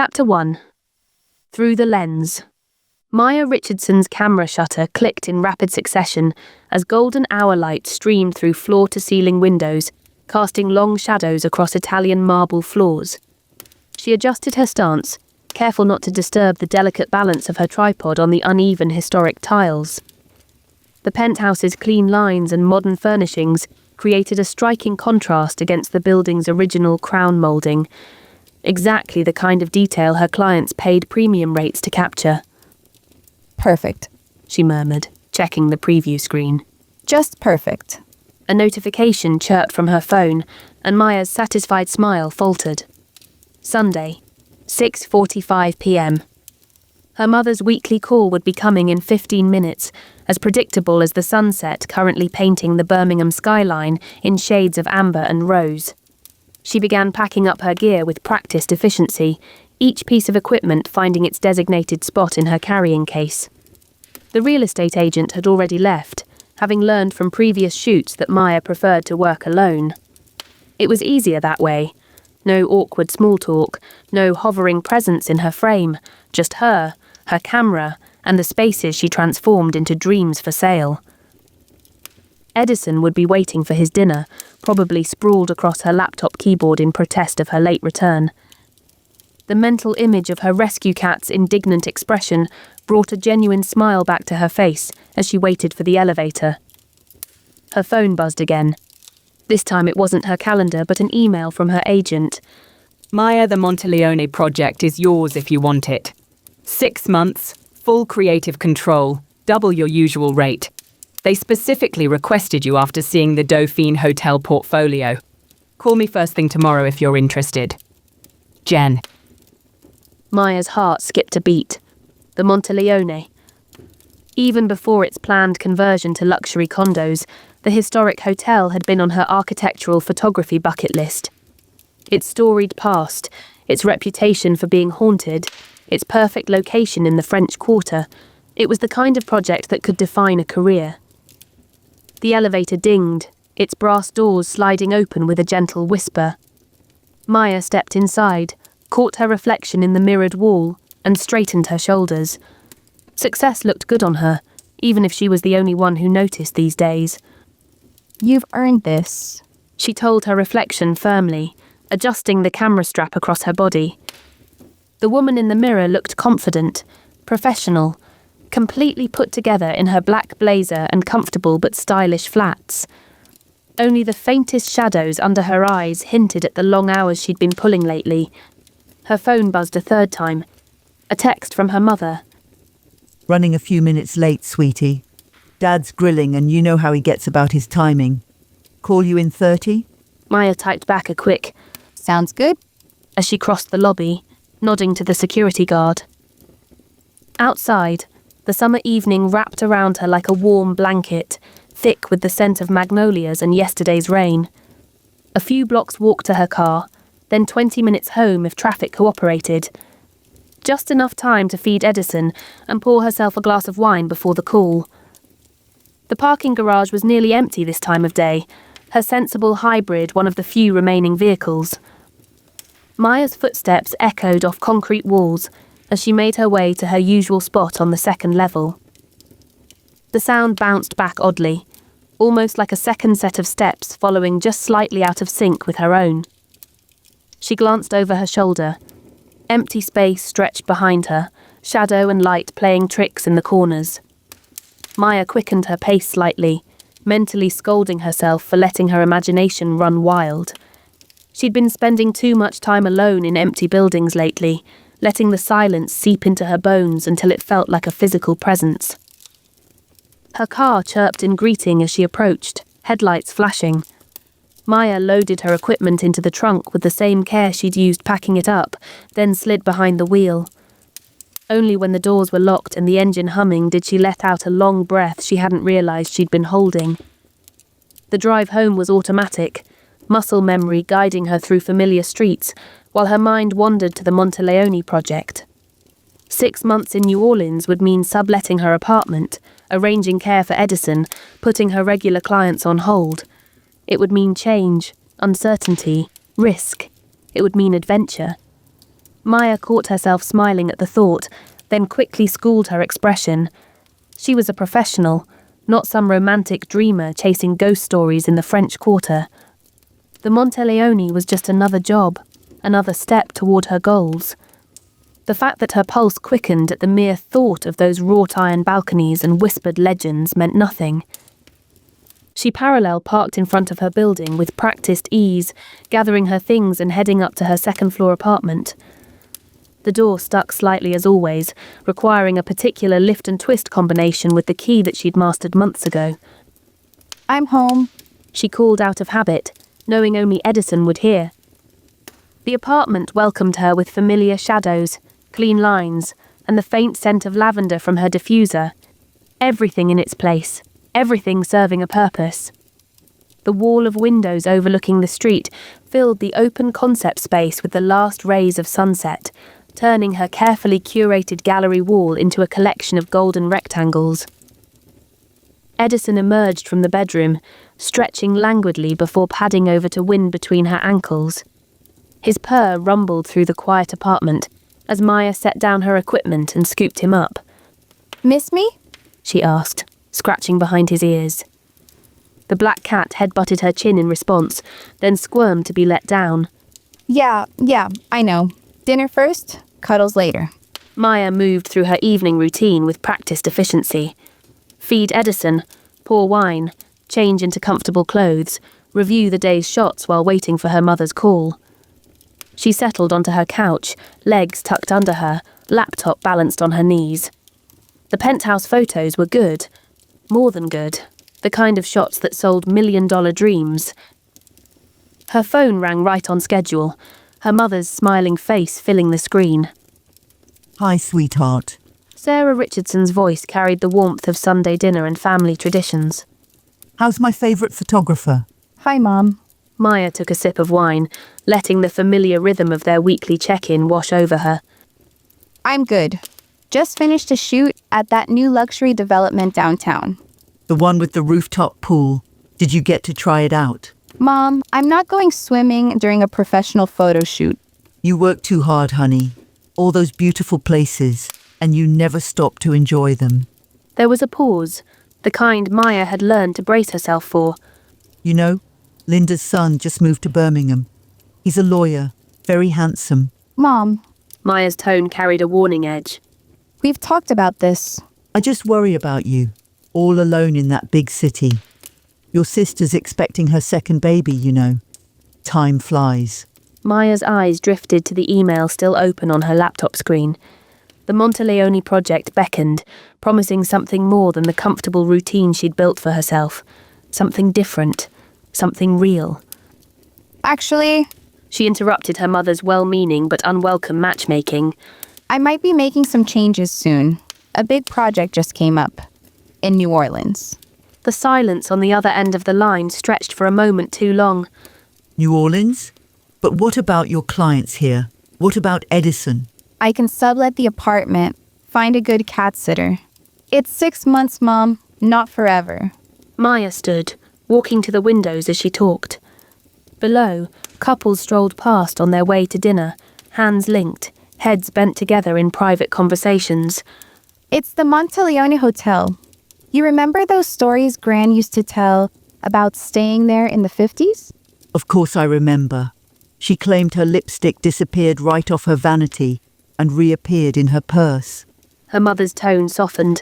Chapter 1. Through the Lens. Maya Richardson's camera shutter clicked in rapid succession as golden hour light streamed through floor-to-ceiling windows, casting long shadows across Italian marble floors. She adjusted her stance, careful not to disturb the delicate balance of her tripod on the uneven historic tiles. The penthouse's clean lines and modern furnishings created a striking contrast against the building's original crown moulding, exactly the kind of detail her clients paid premium rates to capture. Perfect, she murmured, checking the preview screen. Just perfect. A notification chirped from her phone, and Maya's satisfied smile faltered. Sunday, 6:45 p.m. Her mother's weekly call would be coming in 15 minutes, as predictable as the sunset currently painting the Birmingham skyline in shades of amber and rose. She began packing up her gear with practiced efficiency, each piece of equipment finding its designated spot in her carrying case. The real estate agent had already left, having learned from previous shoots that Maya preferred to work alone. It was easier that way. No awkward small talk, no hovering presence in her frame, just her camera, and the spaces she transformed into dreams for sale. Edison would be waiting for his dinner, probably sprawled across her laptop keyboard in protest of her late return. The mental image of her rescue cat's indignant expression brought a genuine smile back to her face as she waited for the elevator. Her phone buzzed again. This time it wasn't her calendar, but an email from her agent. Maya, the Monteleone project is yours if you want it. 6 months, full creative control, double your usual rate. They specifically requested you after seeing the Dauphine Hotel portfolio. Call me first thing tomorrow if you're interested. Jen. Maya's heart skipped a beat. The Monteleone. Even before its planned conversion to luxury condos, the historic hotel had been on her architectural photography bucket list. Its storied past, its reputation for being haunted, its perfect location in the French Quarter, it was the kind of project that could define a career. The elevator dinged, its brass doors sliding open with a gentle whisper. Maya stepped inside, caught her reflection in the mirrored wall, and straightened her shoulders. Success looked good on her, even if she was the only one who noticed these days. You've earned this, she told her reflection firmly, adjusting the camera strap across her body. The woman in the mirror looked confident, professional, completely put together in her black blazer and comfortable but stylish flats. Only the faintest shadows under her eyes hinted at the long hours she'd been pulling lately. Her phone buzzed a third time. A text from her mother. Running a few minutes late, sweetie. Dad's grilling and you know how he gets about his timing. Call you in 30? Maya typed back a quick, "Sounds good," as she crossed the lobby, nodding to the security guard. Outside, the summer evening wrapped around her like a warm blanket, thick with the scent of magnolias and yesterday's rain. A few blocks walk to her car, then 20 minutes home if traffic cooperated. Just enough time to feed Edison and pour herself a glass of wine before the call. The parking garage was nearly empty this time of day, her sensible hybrid one of the few remaining vehicles. Maya's footsteps echoed off concrete walls as she made her way to her usual spot on the second level. The sound bounced back oddly, almost like a second set of steps following just slightly out of sync with her own. She glanced over her shoulder. Empty space stretched behind her, shadow and light playing tricks in the corners. Maya quickened her pace slightly, mentally scolding herself for letting her imagination run wild. She'd been spending too much time alone in empty buildings lately, letting the silence seep into her bones until it felt like a physical presence. Her car chirped in greeting as she approached, headlights flashing. Maya loaded her equipment into the trunk with the same care she'd used packing it up, then slid behind the wheel. Only when the doors were locked and the engine humming did she let out a long breath she hadn't realized she'd been holding. The drive home was automatic, muscle memory guiding her through familiar streets, while her mind wandered to the Monteleone project. 6 months in New Orleans would mean subletting her apartment, arranging care for Edison, putting her regular clients on hold. It would mean change, uncertainty, risk. It would mean adventure. Maya caught herself smiling at the thought, then quickly schooled her expression. She was a professional, not some romantic dreamer chasing ghost stories in the French Quarter. The Monteleone was just another job, another step toward her goals. The fact that her pulse quickened at the mere thought of those wrought iron balconies and whispered legends meant nothing. She parallel parked in front of her building with practiced ease, gathering her things and heading up to her second-floor apartment. The door stuck slightly as always, requiring a particular lift and twist combination with the key that she'd mastered months ago. I'm home. She called out of habit, knowing only Edison would hear. The apartment welcomed her with familiar shadows, clean lines, and the faint scent of lavender from her diffuser. Everything in its place, everything serving a purpose. The wall of windows overlooking the street filled the open concept space with the last rays of sunset, turning her carefully curated gallery wall into a collection of golden rectangles. Edison emerged from the bedroom, stretching languidly before padding over to win between her ankles. His purr rumbled through the quiet apartment as Maya set down her equipment and scooped him up. Miss me? She asked, scratching behind his ears. The black cat head-butted her chin in response, then squirmed to be let down. Yeah, I know. Dinner first, cuddles later. Maya moved through her evening routine with practiced efficiency. Feed Edison, pour wine, change into comfortable clothes, review the day's shots while waiting for her mother's call. She settled onto her couch, legs tucked under her, laptop balanced on her knees. The penthouse photos were good. More than good. The kind of shots that sold million-dollar dreams. Her phone rang right on schedule, her mother's smiling face filling the screen. Hi, sweetheart. Sarah Richardson's voice carried the warmth of Sunday dinner and family traditions. How's my favourite photographer? Hi, Mom. Maya took a sip of wine, letting the familiar rhythm of their weekly check-in wash over her. I'm good. Just finished a shoot at that new luxury development downtown. The one with the rooftop pool. Did you get to try it out? Mom, I'm not going swimming during a professional photo shoot. You work too hard, honey. All those beautiful places, and you never stop to enjoy them. There was a pause, the kind Maya had learned to brace herself for. You know, Linda's son just moved to Birmingham. He's a lawyer, very handsome. Mom, Maya's tone carried a warning edge. we've talked about this. I just worry about you, all alone in that big city. Your sister's expecting her second baby, you know. Time flies. Maya's eyes drifted to the email still open on her laptop screen. The Monteleone project beckoned, promising something more than the comfortable routine she'd built for herself. Something different. Something real. Actually, She interrupted her mother's well-meaning but unwelcome matchmaking. I might be making some changes soon. A big project just came up. In New Orleans. The silence on the other end of the line stretched for a moment too long. New Orleans? But what about your clients here? What about Edison? I can sublet the apartment, find a good cat sitter. It's 6 months, Mom, not forever. Maya stood, walking to the windows as she talked. Below, couples strolled past on their way to dinner, hands linked, heads bent together in private conversations. It's the Monteleone Hotel. You remember those stories Gran used to tell about staying there in the 50s? Of course I remember. She claimed her lipstick disappeared right off her vanity and reappeared in her purse. Her mother's tone softened.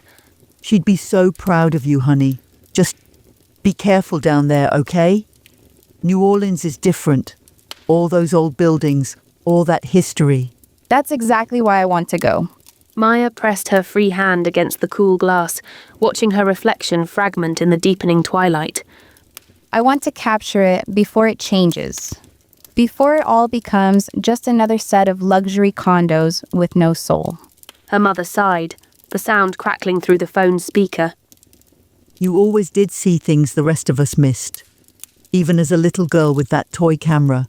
She'd be so proud of you, honey. Just be careful down there, okay? New Orleans is different. All those old buildings, all that history. That's exactly why I want to go. Maya pressed her free hand against the cool glass, watching her reflection fragment in the deepening twilight. I want to capture it before it changes. Before it all becomes just another set of luxury condos with no soul. Her mother sighed, the sound crackling through the phone's speaker. You always did see things the rest of us missed. Even as a little girl with that toy camera,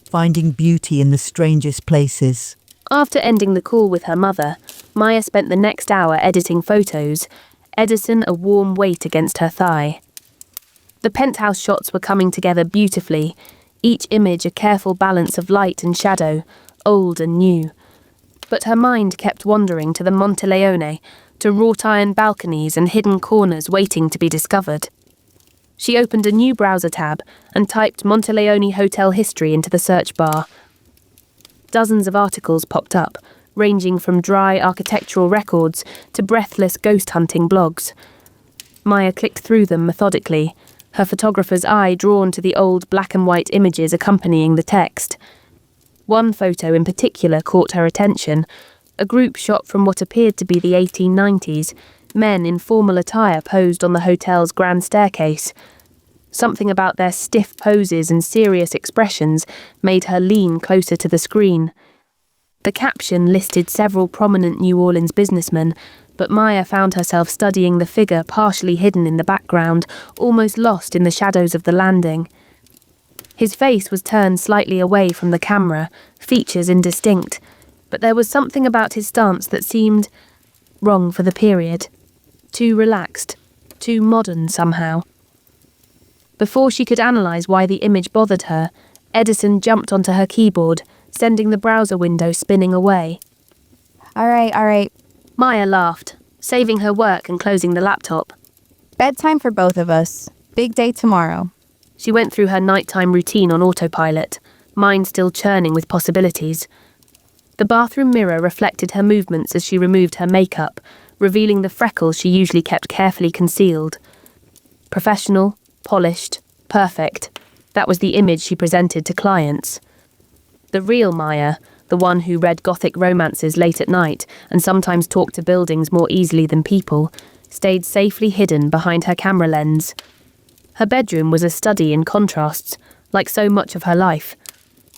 finding beauty in the strangest places. After ending the call with her mother, Maya spent the next hour editing photos, Edison a warm weight against her thigh. The penthouse shots were coming together beautifully, each image a careful balance of light and shadow, old and new, But her mind kept wandering to the Monteleone, to wrought iron balconies and hidden corners waiting to be discovered. She opened a new browser tab and typed Monteleone Hotel history into the search bar. Dozens of articles popped up, ranging from dry architectural records to breathless ghost hunting blogs. Maya clicked through them methodically, her photographer's eye drawn to the old black and white images accompanying the text. One photo in particular caught her attention, a group shot from what appeared to be the 1890s, men in formal attire posed on the hotel's grand staircase. Something about their stiff poses and serious expressions made her lean closer to the screen. The caption listed several prominent New Orleans businessmen, but Maya found herself studying the figure partially hidden in the background, almost lost in the shadows of the landing. His face was turned slightly away from the camera, features indistinct, but there was something about his stance that seemed wrong for the period. Too relaxed, too modern somehow. Before she could analyse why the image bothered her, Edison jumped onto her keyboard, sending the browser window spinning away. All right. Maya laughed, saving her work and closing the laptop. Bedtime for both of us. Big day tomorrow. She went through her nighttime routine on autopilot, mind still churning with possibilities. The bathroom mirror reflected her movements as she removed her makeup, revealing the freckles she usually kept carefully concealed. Professional, polished, perfect. That was the image she presented to clients. The real Maya, the one who read Gothic romances late at night and sometimes talked to buildings more easily than people, stayed safely hidden behind her camera lens. Her bedroom was a study in contrasts, like so much of her life.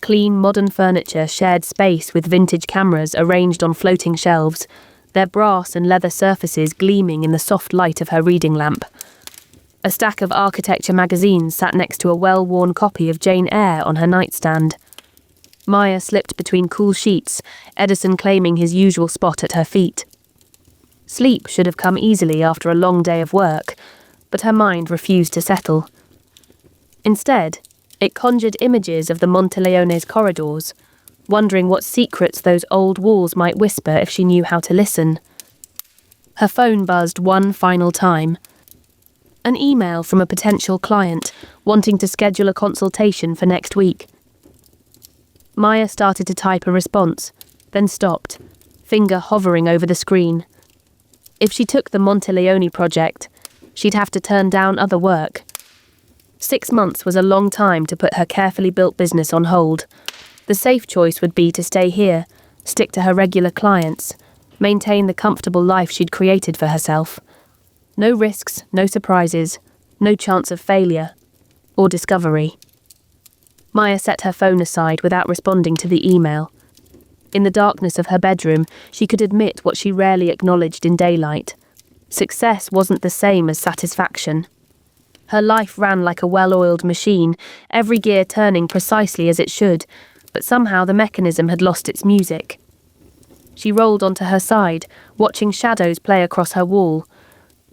Clean, modern furniture shared space with vintage cameras arranged on floating shelves, their brass and leather surfaces gleaming in the soft light of her reading lamp. A stack of architecture magazines sat next to a well-worn copy of Jane Eyre on her nightstand. Maya slipped between cool sheets, Edison claiming his usual spot at her feet. Sleep should have come easily after a long day of work, but her mind refused to settle. Instead, it conjured images of the Monteleone's corridors, wondering what secrets those old walls might whisper if she knew how to listen. Her phone buzzed one final time. An email from a potential client wanting to schedule a consultation for next week. Maya started to type a response, then stopped, finger hovering over the screen. If she took the Monteleone project, she'd have to turn down other work. 6 months was a long time to put her carefully built business on hold. The safe choice would be to stay here, stick to her regular clients, maintain the comfortable life she'd created for herself. No risks, no surprises, no chance of failure or discovery. Maya set her phone aside without responding to the email. In the darkness of her bedroom, she could admit what she rarely acknowledged in daylight. Success wasn't the same as satisfaction. Her life ran like a well-oiled machine, every gear turning precisely as it should, but somehow the mechanism had lost its music. She rolled onto her side, watching shadows play across her wall.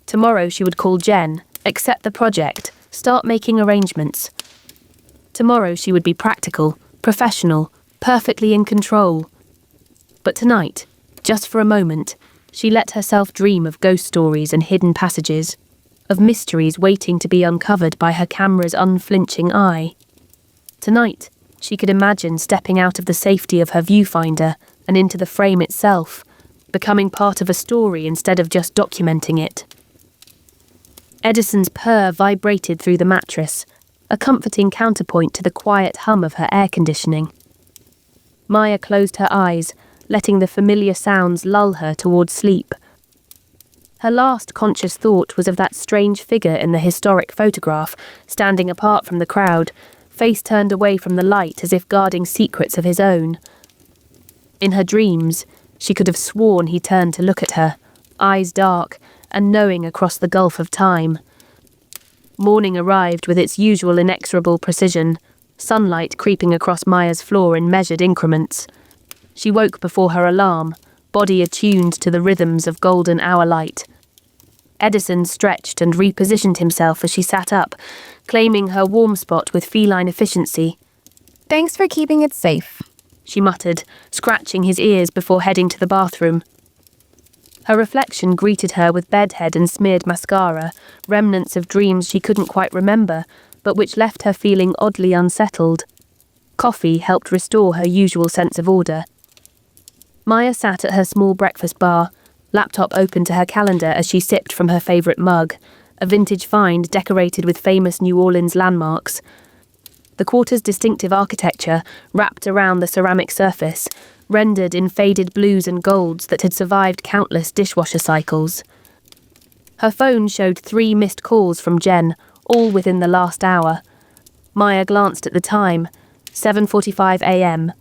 Tomorrow she would call Jen, accept the project, start making arrangements. Tomorrow she would be practical, professional, perfectly in control. But tonight, just for a moment, she let herself dream of ghost stories and hidden passages, of mysteries waiting to be uncovered by her camera's unflinching eye. Tonight, she could imagine stepping out of the safety of her viewfinder and into the frame itself, becoming part of a story instead of just documenting it. Edison's purr vibrated through the mattress, a comforting counterpoint to the quiet hum of her air conditioning. Maya closed her eyes, letting the familiar sounds lull her towards sleep. Her last conscious thought was of that strange figure in the historic photograph, standing apart from the crowd, face turned away from the light as if guarding secrets of his own. In her dreams, she could have sworn he turned to look at her, eyes dark and knowing across the gulf of time. Morning arrived with its usual inexorable precision, sunlight creeping across Maya's floor in measured increments. She woke before her alarm, body attuned to the rhythms of golden hour light. Edison stretched and repositioned himself as she sat up, claiming her warm spot with feline efficiency. Thanks for keeping it safe. she muttered, scratching his ears before heading to the bathroom. Her reflection greeted her with bedhead and smeared mascara, remnants of dreams she couldn't quite remember, but which left her feeling oddly unsettled. Coffee helped restore her usual sense of order. Maya sat at her small breakfast bar, laptop open to her calendar as she sipped from her favourite mug, a vintage find decorated with famous New Orleans landmarks. The quarter's distinctive architecture wrapped around the ceramic surface, rendered in faded blues and golds that had survived countless dishwasher cycles. Her phone showed 3 missed calls from Jen, all within the last hour. Maya glanced at the time, 7:45 a.m.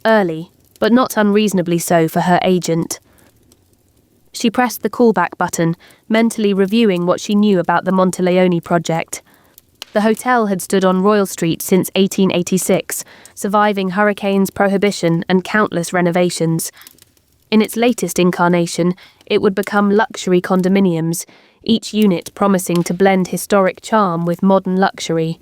Early, but not unreasonably so for her agent. She pressed the callback button, mentally reviewing what she knew about the Monteleone project. The hotel had stood on Royal Street since 1886, surviving hurricanes, prohibition, and countless renovations. In its latest incarnation, it would become luxury condominiums, each unit promising to blend historic charm with modern luxury.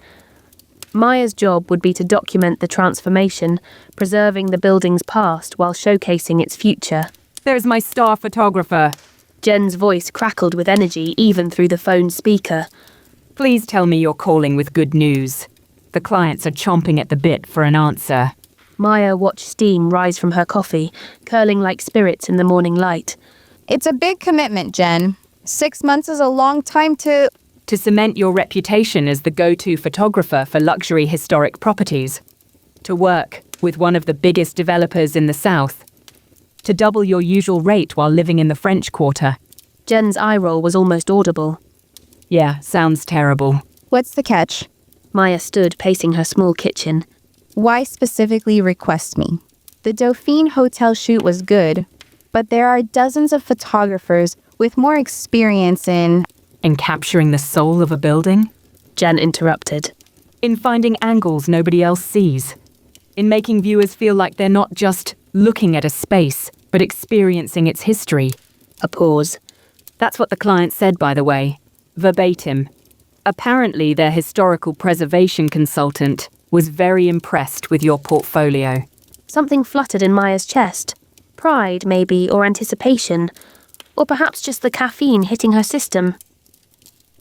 Maya's job would be to document the transformation, preserving the building's past while showcasing its future. There's my star photographer. Jen's voice crackled with energy even through the phone's speaker. Please tell me you're calling with good news. The clients are chomping at the bit for an answer. Maya watched steam rise from her coffee, curling like spirits in the morning light. It's a big commitment, Jen. 6 months is a long time to cement your reputation as the go-to photographer for luxury historic properties. To work with one of the biggest developers in the South. To double your usual rate while living in the French Quarter. Jen's eye roll was almost audible. Yeah, sounds terrible. What's the catch? Maya stood pacing her small kitchen. Why specifically request me? The Dauphine Hotel shoot was good, but there are dozens of photographers with more experience in capturing the soul of a building? Jen interrupted. In finding angles nobody else sees. In making viewers feel like they're not just looking at a space, but experiencing its history. A pause. That's what the client said, by the way. Verbatim. Apparently, their historical preservation consultant was very impressed with your portfolio. Something fluttered in Maya's chest. Pride, maybe, or anticipation. Or perhaps just the caffeine hitting her system.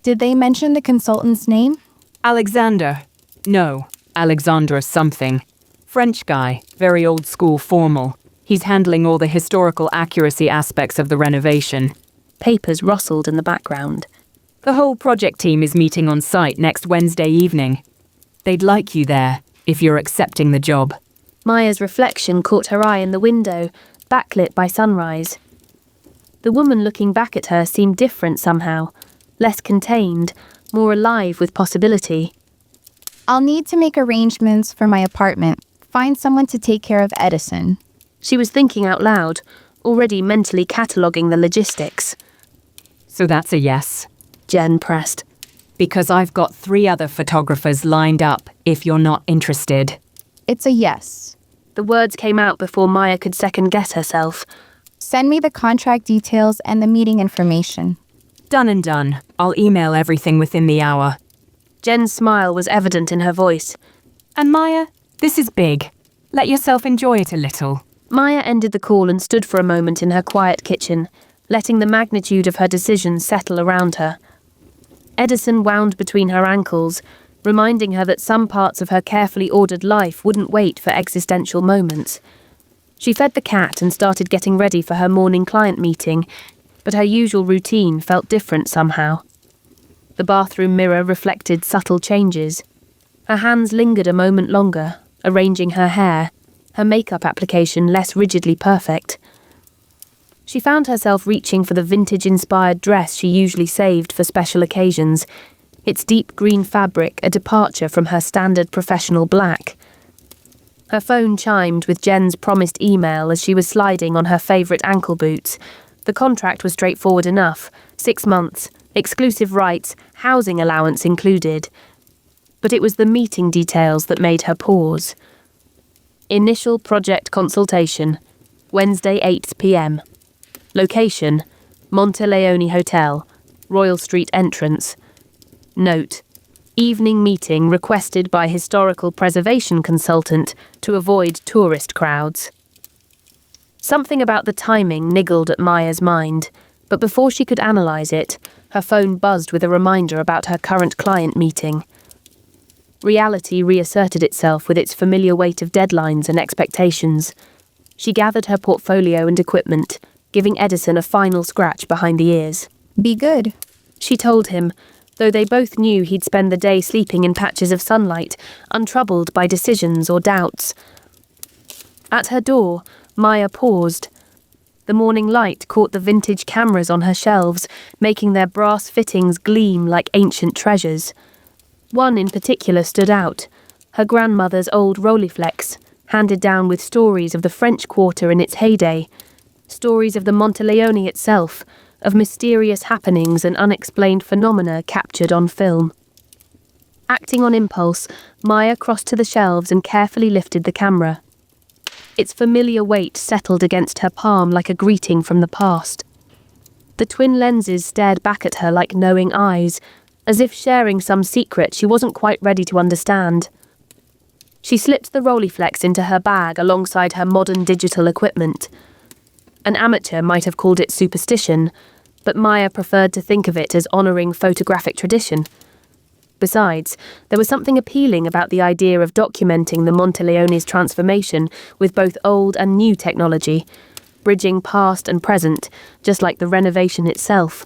Did they mention the consultant's name? Alexander. No, Alexandra something. French guy, very old school formal. He's handling all the historical accuracy aspects of the renovation. Papers rustled in the background. The whole project team is meeting on site next Wednesday evening. They'd like you there, if you're accepting the job. Maya's reflection caught her eye in the window, backlit by sunrise. The woman looking back at her seemed different somehow, less contained, more alive with possibility. I'll need to make arrangements for my apartment. Find someone to take care of Edison. She was thinking out loud, already mentally cataloguing the logistics. So that's a yes. Jen pressed. Because I've got 3 other photographers lined up if you're not interested. It's a yes. The words came out before Maya could second-guess herself. Send me the contract details and the meeting information. Done and done. I'll email everything within the hour. Jen's smile was evident in her voice. And Maya, this is big. Let yourself enjoy it a little. Maya ended the call and stood for a moment in her quiet kitchen, letting the magnitude of her decision settle around her. Edison wound between her ankles, reminding her that some parts of her carefully ordered life wouldn't wait for existential moments. She fed the cat and started getting ready for her morning client meeting, but her usual routine felt different somehow. The bathroom mirror reflected subtle changes. Her hands lingered a moment longer, arranging her hair, her makeup application less rigidly perfect. She found herself reaching for the vintage-inspired dress she usually saved for special occasions, its deep green fabric a departure from her standard professional black. Her phone chimed with Jen's promised email as she was sliding on her favourite ankle boots. The contract was straightforward enough, 6 months, exclusive rights, housing allowance included. But it was the meeting details that made her pause. Initial project consultation, Wednesday 8 p.m. Location, Monteleone Hotel, Royal Street entrance. Note, Evening meeting requested by historical preservation consultant to avoid tourist crowds. Something about the timing niggled at Maya's mind, but before she could analyse it, her phone buzzed with a reminder about her current client meeting. Reality reasserted itself with its familiar weight of deadlines and expectations. She gathered her portfolio and equipment, giving Edison a final scratch behind the ears. Be good. She told him, though they both knew he'd spend the day sleeping in patches of sunlight, untroubled by decisions or doubts. At her door, Maya paused. The morning light caught the vintage cameras on her shelves, making their brass fittings gleam like ancient treasures. One in particular stood out, her grandmother's old Rolleiflex, handed down with stories of the French Quarter in its heyday, stories of the Monteleone itself, of mysterious happenings and unexplained phenomena captured on film. Acting on impulse, Maya crossed to the shelves and carefully lifted the camera. Its familiar weight settled against her palm like a greeting from the past. The twin lenses stared back at her like knowing eyes, as if sharing some secret she wasn't quite ready to understand. She slipped the Rolleiflex into her bag alongside her modern digital equipment. An amateur might have called it superstition, but Maya preferred to think of it as honouring photographic tradition. Besides, there was something appealing about the idea of documenting the Monteleone's transformation with both old and new technology, bridging past and present, just like the renovation itself.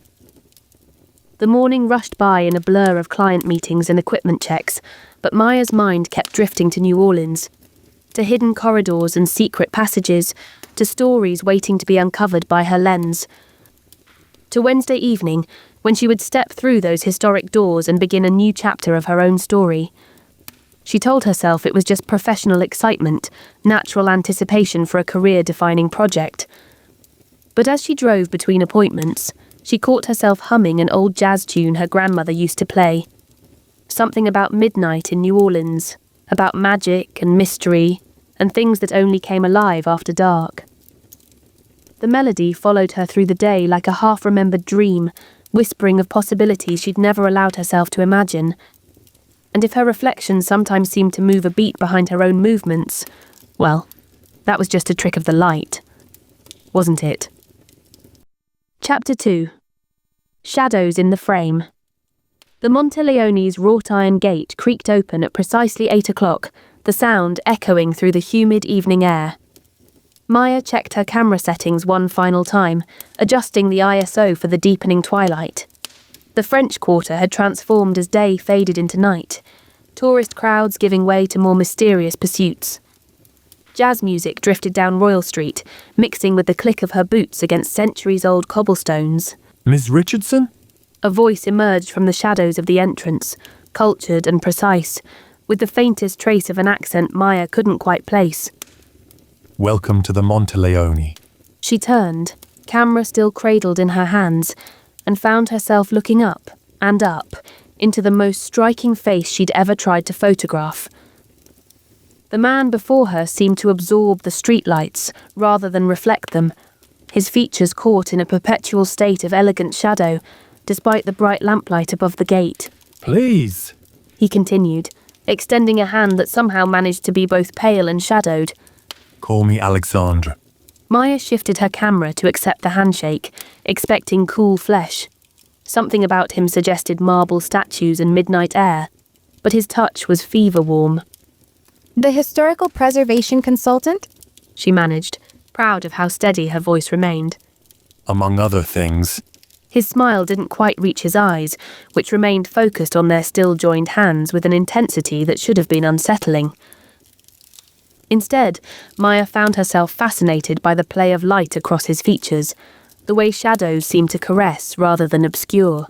The morning rushed by in a blur of client meetings and equipment checks, but Maya's mind kept drifting to New Orleans, to hidden corridors and secret passages, to stories waiting to be uncovered by her lens. To Wednesday evening, when she would step through those historic doors and begin a new chapter of her own story. She told herself it was just professional excitement, natural anticipation for a career-defining project. But as she drove between appointments, she caught herself humming an old jazz tune her grandmother used to play. Something about midnight in New Orleans, about magic and mystery, and things that only came alive after dark. The melody followed her through the day like a half-remembered dream, whispering of possibilities she'd never allowed herself to imagine. And if her reflections sometimes seemed to move a beat behind her own movements, well, that was just a trick of the light, wasn't it? Chapter 2. Shadows in the Frame. The Monteleone's wrought-iron gate creaked open at precisely 8 o'clock, the sound echoing through the humid evening air. Maya checked her camera settings one final time, adjusting the ISO for the deepening twilight. The French Quarter had transformed as day faded into night, tourist crowds giving way to more mysterious pursuits. Jazz music drifted down Royal Street, mixing with the click of her boots against centuries-old cobblestones. Miss Richardson? A voice emerged from the shadows of the entrance, cultured and precise, with the faintest trace of an accent Maya couldn't quite place. Welcome to the Monteleone. She turned, camera still cradled in her hands, and found herself looking up and up into the most striking face she'd ever tried to photograph. The man before her seemed to absorb the streetlights rather than reflect them, his features caught in a perpetual state of elegant shadow, despite the bright lamplight above the gate. Please. He continued, extending a hand that somehow managed to be both pale and shadowed. Call me Alexandre. Maya shifted her camera to accept the handshake, expecting cool flesh. Something about him suggested marble statues and midnight air, but his touch was fever warm. The historical preservation consultant? She managed, proud of how steady her voice remained. Among other things. His smile didn't quite reach his eyes, which remained focused on their still joined hands with an intensity that should have been unsettling. Instead, Maya found herself fascinated by the play of light across his features, the way shadows seemed to caress rather than obscure.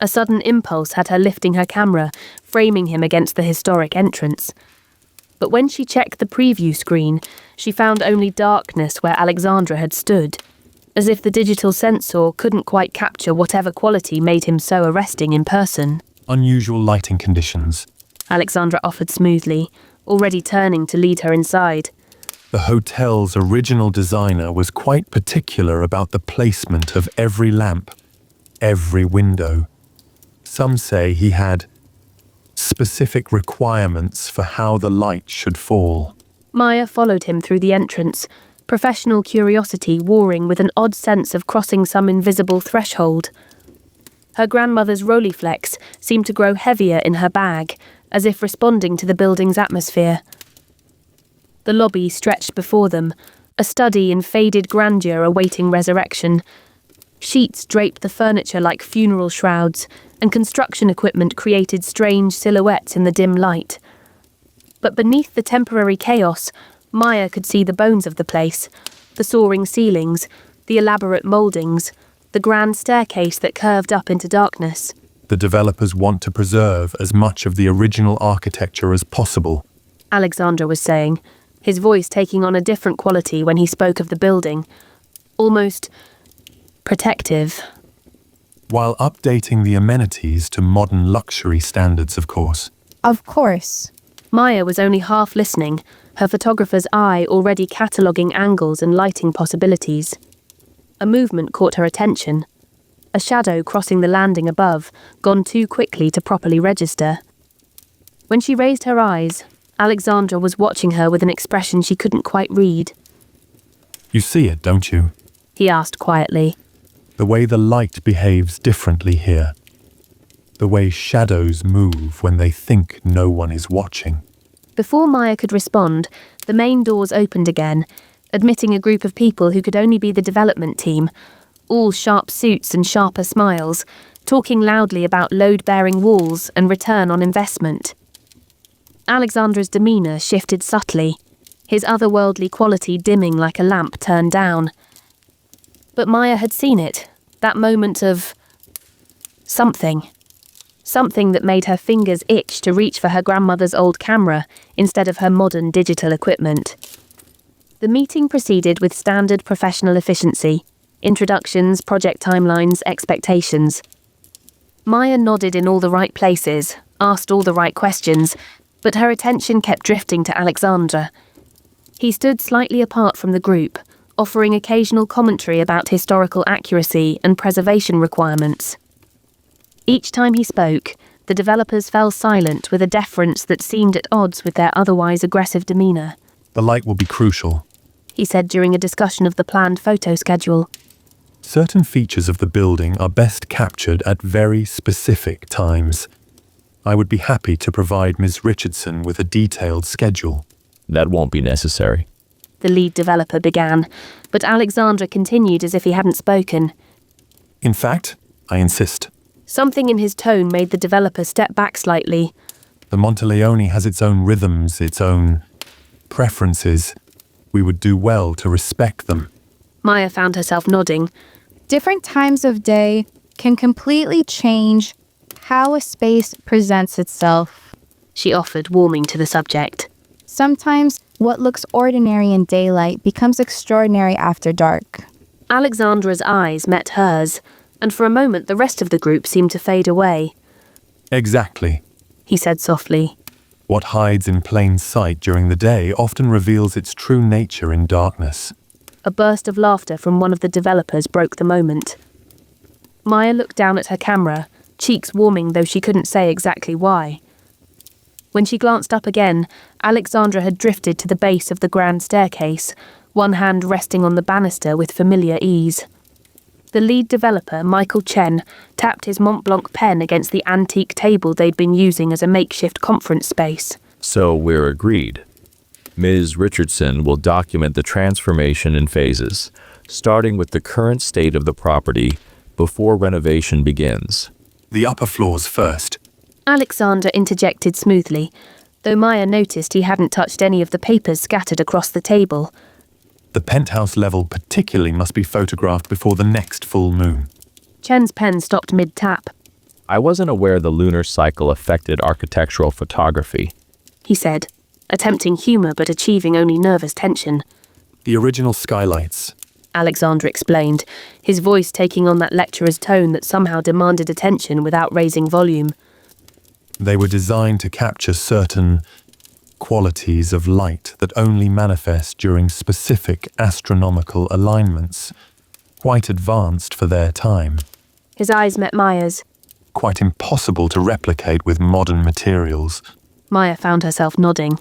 A sudden impulse had her lifting her camera, framing him against the historic entrance. But when she checked the preview screen, she found only darkness where Alexandra had stood, as if the digital sensor couldn't quite capture whatever quality made him so arresting in person. Unusual lighting conditions. Alexandra offered smoothly, already turning to lead her inside. The hotel's original designer was quite particular about the placement of every lamp, every window. Some say he had specific requirements for how the light should fall. Maya followed him through the entrance, professional curiosity warring with an odd sense of crossing some invisible threshold. Her grandmother's Rolleiflex seemed to grow heavier in her bag, as if responding to the building's atmosphere. The lobby stretched before them, a study in faded grandeur awaiting resurrection. Sheets draped the furniture like funeral shrouds, and construction equipment created strange silhouettes in the dim light. But beneath the temporary chaos, Maya could see the bones of the place, the soaring ceilings, the elaborate mouldings, the grand staircase that curved up into darkness. The developers want to preserve as much of the original architecture as possible, Alexandra was saying, his voice taking on a different quality when he spoke of the building, almost protective. while updating the amenities to modern luxury standards, of course. Of course. Maya was only half listening, her photographer's eye already cataloguing angles and lighting possibilities. A movement caught her attention. A shadow crossing the landing above, gone too quickly to properly register. When she raised her eyes, Alexandra was watching her with an expression she couldn't quite read. You see it, don't you? He asked quietly. The way the light behaves differently here. The way shadows move when they think no one is watching. Before Maya could respond, the main doors opened again, admitting a group of people who could only be the development team, all sharp suits and sharper smiles, talking loudly about load-bearing walls and return on investment. Alexandra's demeanour shifted subtly, his otherworldly quality dimming like a lamp turned down. But Maya had seen it, that moment of something. Something that made her fingers itch to reach for her grandmother's old camera instead of her modern digital equipment. The meeting proceeded with standard professional efficiency, introductions, project timelines, expectations. Maya nodded in all the right places, asked all the right questions, but her attention kept drifting to Alexandra. He stood slightly apart from the group, offering occasional commentary about historical accuracy and preservation requirements. Each time he spoke, the developers fell silent with a deference that seemed at odds with their otherwise aggressive demeanour. The light will be crucial, He said during a discussion of the planned photo schedule. Certain features of the building are best captured at very specific times. I would be happy to provide Ms. Richardson with a detailed schedule. That won't be necessary. The lead developer began, but Alexandra continued as if he hadn't spoken. In fact, I insist. Something in his tone made the developer step back slightly. The Monteleone has its own rhythms, its own preferences. We would do well to respect them. Maya found herself nodding. Different times of day can completely change how a space presents itself. She offered, warming to the subject. Sometimes what looks ordinary in daylight becomes extraordinary after dark. Alexandra's eyes met hers, and for a moment the rest of the group seemed to fade away. Exactly. He said softly. What hides in plain sight during the day often reveals its true nature in darkness. A burst of laughter from one of the developers broke the moment. Maya looked down at her camera, cheeks warming though she couldn't say exactly why. When she glanced up again, Alexandra had drifted to the base of the grand staircase, one hand resting on the banister with familiar ease. The lead developer, Michael Chen, tapped his Mont Blanc pen against the antique table they'd been using as a makeshift conference space. So we're agreed. Ms. Richardson will document the transformation in phases, starting with the current state of the property before renovation begins. The upper floors first. Alexandra interjected smoothly, though Maya noticed he hadn't touched any of the papers scattered across the table. The penthouse level particularly must be photographed before the next full moon. Chen's pen stopped mid-tap. I wasn't aware the lunar cycle affected architectural photography. He said, attempting humour but achieving only nervous tension. The original skylights. Alexandra explained, his voice taking on that lecturer's tone that somehow demanded attention without raising volume. They were designed to capture certain qualities of light that only manifest during specific astronomical alignments, quite advanced for their time. His eyes met Maya's. quite impossible to replicate with modern materials. Maya found herself nodding.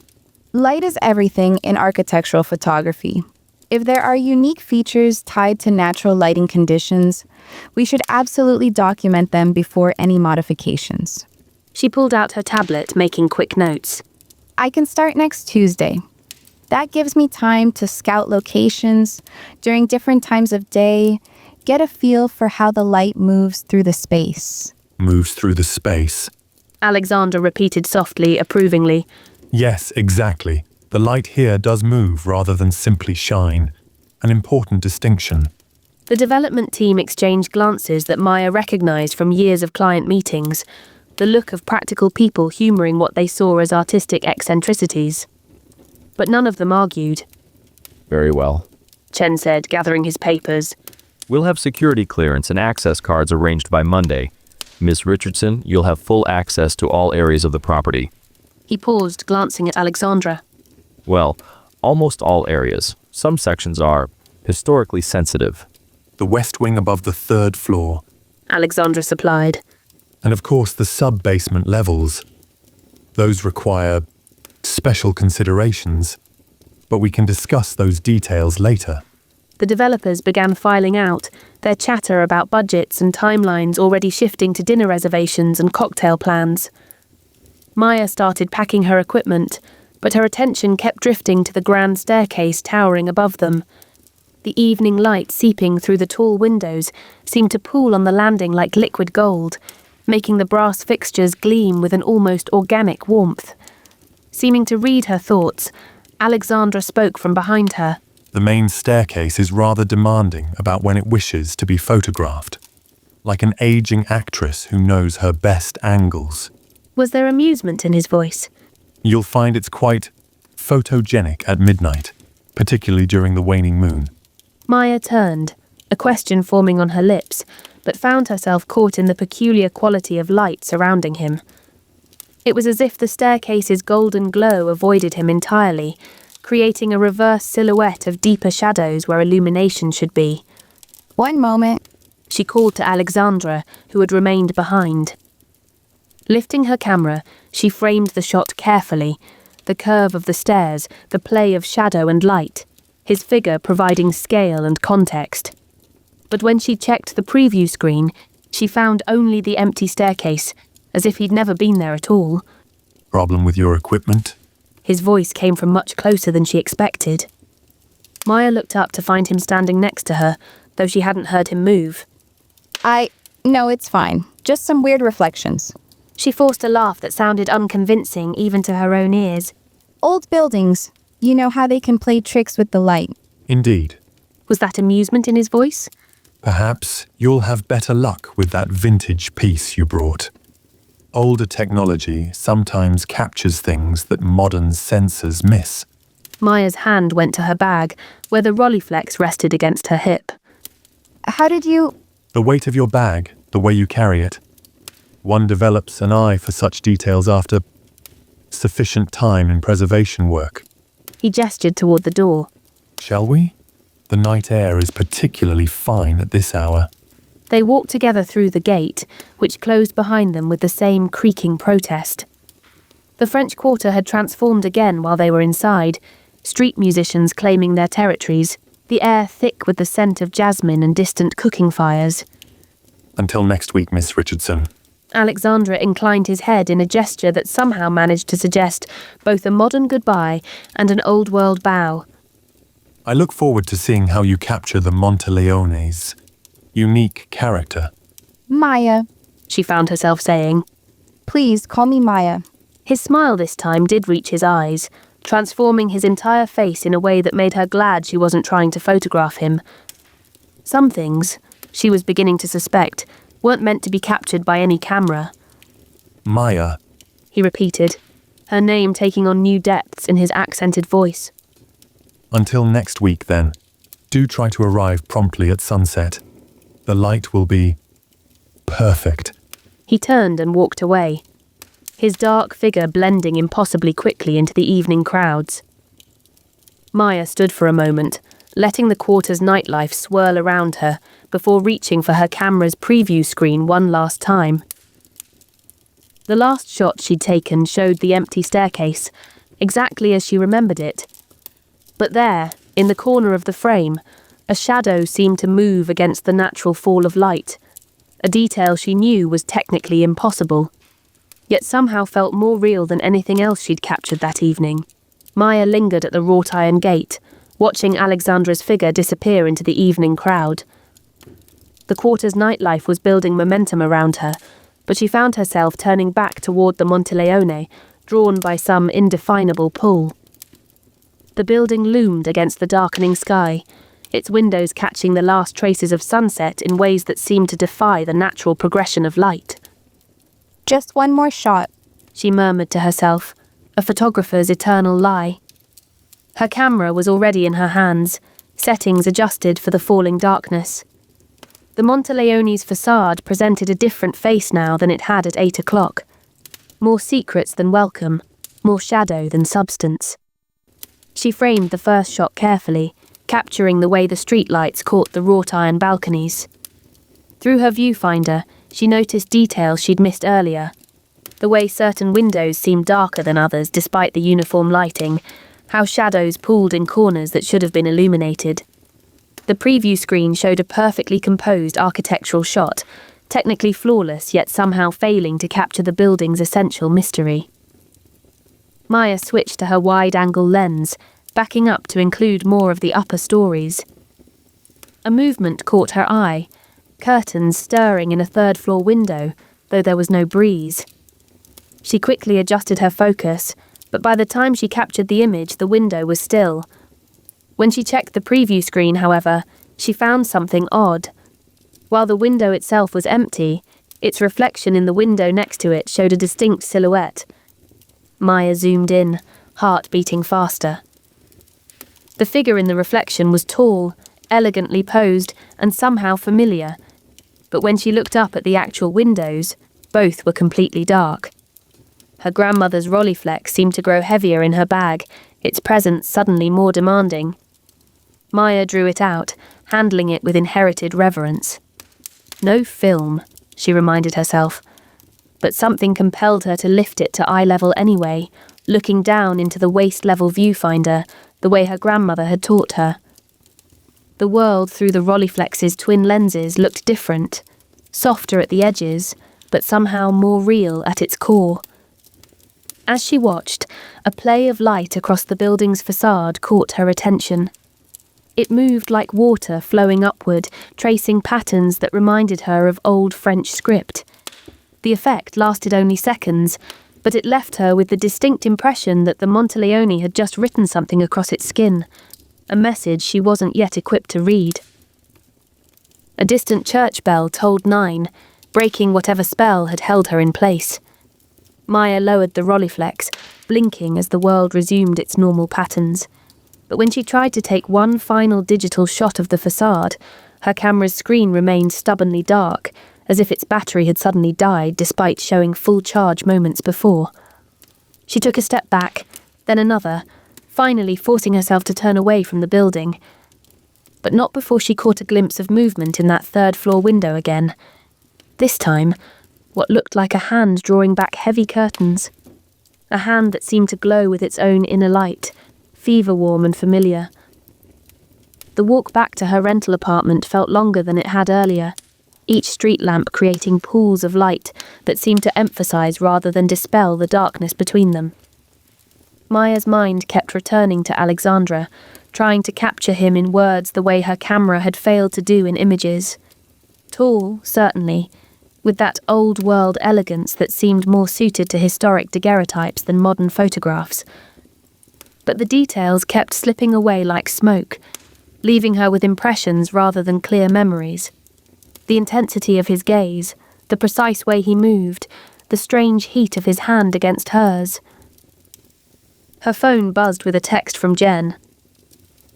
Light is everything in architectural photography. If there are unique features tied to natural lighting conditions, we should absolutely document them before any modifications. She pulled out her tablet, making quick notes. I can start next Tuesday. That gives me time to scout locations during different times of day, get a feel for how the light moves through the space. Moves through the space. Alexandra repeated softly, approvingly. Yes, exactly. The light here does move rather than simply shine. An important distinction. The development team exchanged glances that Maya recognized from years of client meetings, the look of practical people humoring what they saw as artistic eccentricities. But none of them argued. Very well. Chen said, gathering his papers. We'll have security clearance and access cards arranged by Monday. Miss Richardson, you'll have full access to all areas of the property. He paused, glancing at Alexandra. Well, almost all areas. Some sections are historically sensitive. The west wing above the 3rd floor. Alexandra supplied. And of course the sub-basement levels. Those require special considerations. But we can discuss those details later. The developers began filing out, their chatter about budgets and timelines already shifting to dinner reservations and cocktail plans. Maya started packing her equipment, but her attention kept drifting to the grand staircase towering above them. The evening light seeping through the tall windows seemed to pool on the landing like liquid gold, making the brass fixtures gleam with an almost organic warmth. Seeming to read her thoughts, Alexandra spoke from behind her. The main staircase is rather demanding about when it wishes to be photographed. Like an aging actress who knows her best angles. Was there amusement in his voice? You'll find it's quite photogenic at midnight, particularly during the waning moon. Maya turned, a question forming on her lips, but found herself caught in the peculiar quality of light surrounding him. It was as if the staircase's golden glow avoided him entirely, creating a reverse silhouette of deeper shadows where illumination should be. One moment. She called to Alexandra, who had remained behind. Lifting her camera, she framed the shot carefully, the curve of the stairs, the play of shadow and light, his figure providing scale and context. But when she checked the preview screen, she found only the empty staircase, as if he'd never been there at all. Problem with your equipment? His voice came from much closer than she expected. Maya looked up to find him standing next to her, though she hadn't heard him move. No, it's fine. Just some weird reflections. She forced a laugh that sounded unconvincing even to her own ears. Old buildings. You know how they can play tricks with the light. Indeed. Was that amusement in his voice? Perhaps you'll have better luck with that vintage piece you brought. Older technology sometimes captures things that modern sensors miss. Maya's hand went to her bag, where the Rolleiflex rested against her hip. How did you... The weight of your bag, the way you carry it. One develops an eye for such details after sufficient time in preservation work. He gestured toward the door. Shall we? The night air is particularly fine at this hour. They walked together through the gate, which closed behind them with the same creaking protest. The French Quarter had transformed again while they were inside, street musicians claiming their territories, the air thick with the scent of jasmine and distant cooking fires. Until next week, Miss Richardson. Alexandra inclined his head in a gesture that somehow managed to suggest both a modern goodbye and an old-world bow. I look forward to seeing how you capture the Monteleone's unique character. Maya. She found herself saying. Please, call me Maya. His smile this time did reach his eyes, transforming his entire face in a way that made her glad she wasn't trying to photograph him. Some things, she was beginning to suspect, weren't meant to be captured by any camera. Maya, he repeated, her name taking on new depths in his accented voice. Until next week, then. Do try to arrive promptly at sunset. The light will be perfect. He turned and walked away, his dark figure blending impossibly quickly into the evening crowds. Maya stood for a moment, letting the quarter's nightlife swirl around her before reaching for her camera's preview screen one last time. The last shot she'd taken showed the empty staircase, exactly as she remembered it. But there, in the corner of the frame, a shadow seemed to move against the natural fall of light, a detail she knew was technically impossible, yet somehow felt more real than anything else she'd captured that evening. Maya lingered at the wrought iron gate, watching Alexandra's figure disappear into the evening crowd. The quarter's nightlife was building momentum around her, but she found herself turning back toward the Monteleone, drawn by some indefinable pull. The building loomed against the darkening sky, its windows catching the last traces of sunset in ways that seemed to defy the natural progression of light. Just one more shot, She murmured to herself, a photographer's eternal lie. Her camera was already in her hands, settings adjusted for the falling darkness. The Monteleone's facade presented a different face now than it had at 8 o'clock. More secrets than welcome, more shadow than substance. She framed the first shot carefully, capturing the way the streetlights caught the wrought iron balconies. Through her viewfinder, she noticed details she'd missed earlier. The way certain windows seemed darker than others despite the uniform lighting, how shadows pooled in corners that should have been illuminated. The preview screen showed a perfectly composed architectural shot, technically flawless yet somehow failing to capture the building's essential mystery. Maya switched to her wide-angle lens, backing up to include more of the upper stories. A movement caught her eye, curtains stirring in a third-floor window, though there was no breeze. She quickly adjusted her focus, but by the time she captured the image, the window was still. When she checked the preview screen, however, she found something odd. While the window itself was empty, its reflection in the window next to it showed a distinct silhouette. Maya zoomed in, heart beating faster. The figure in the reflection was tall, elegantly posed, and somehow familiar. But when she looked up at the actual windows, both were completely dark. Her grandmother's Rolleiflex seemed to grow heavier in her bag, its presence suddenly more demanding. Maya drew it out, handling it with inherited reverence. No film, she reminded herself, but something compelled her to lift it to eye level anyway, looking down into the waist-level viewfinder, the way her grandmother had taught her. The world through the Rolleiflex's twin lenses looked different, softer at the edges, but somehow more real at its core. As she watched, a play of light across the building's facade caught her attention. It moved like water flowing upward, tracing patterns that reminded her of old French script. The effect lasted only seconds, but it left her with the distinct impression that the Monteleone had just written something across its skin, a message she wasn't yet equipped to read. A distant church bell tolled 9, breaking whatever spell had held her in place. Maya lowered the Rolleiflex, blinking as the world resumed its normal patterns. But when she tried to take one final digital shot of the facade, her camera's screen remained stubbornly dark, as if its battery had suddenly died despite showing full charge moments before. She took a step back, then another, finally forcing herself to turn away from the building. But not before she caught a glimpse of movement in that third-floor window again. This time, what looked like a hand drawing back heavy curtains. A hand that seemed to glow with its own inner light, fever-warm and familiar. The walk back to her rental apartment felt longer than it had earlier, each street lamp creating pools of light that seemed to emphasize rather than dispel the darkness between them. Maya's mind kept returning to Alexandra, trying to capture him in words the way her camera had failed to do in images. Tall, certainly, with that old-world elegance that seemed more suited to historic daguerreotypes than modern photographs. But the details kept slipping away like smoke, leaving her with impressions rather than clear memories. The intensity of his gaze, the precise way he moved, the strange heat of his hand against hers. Her phone buzzed with a text from Jen.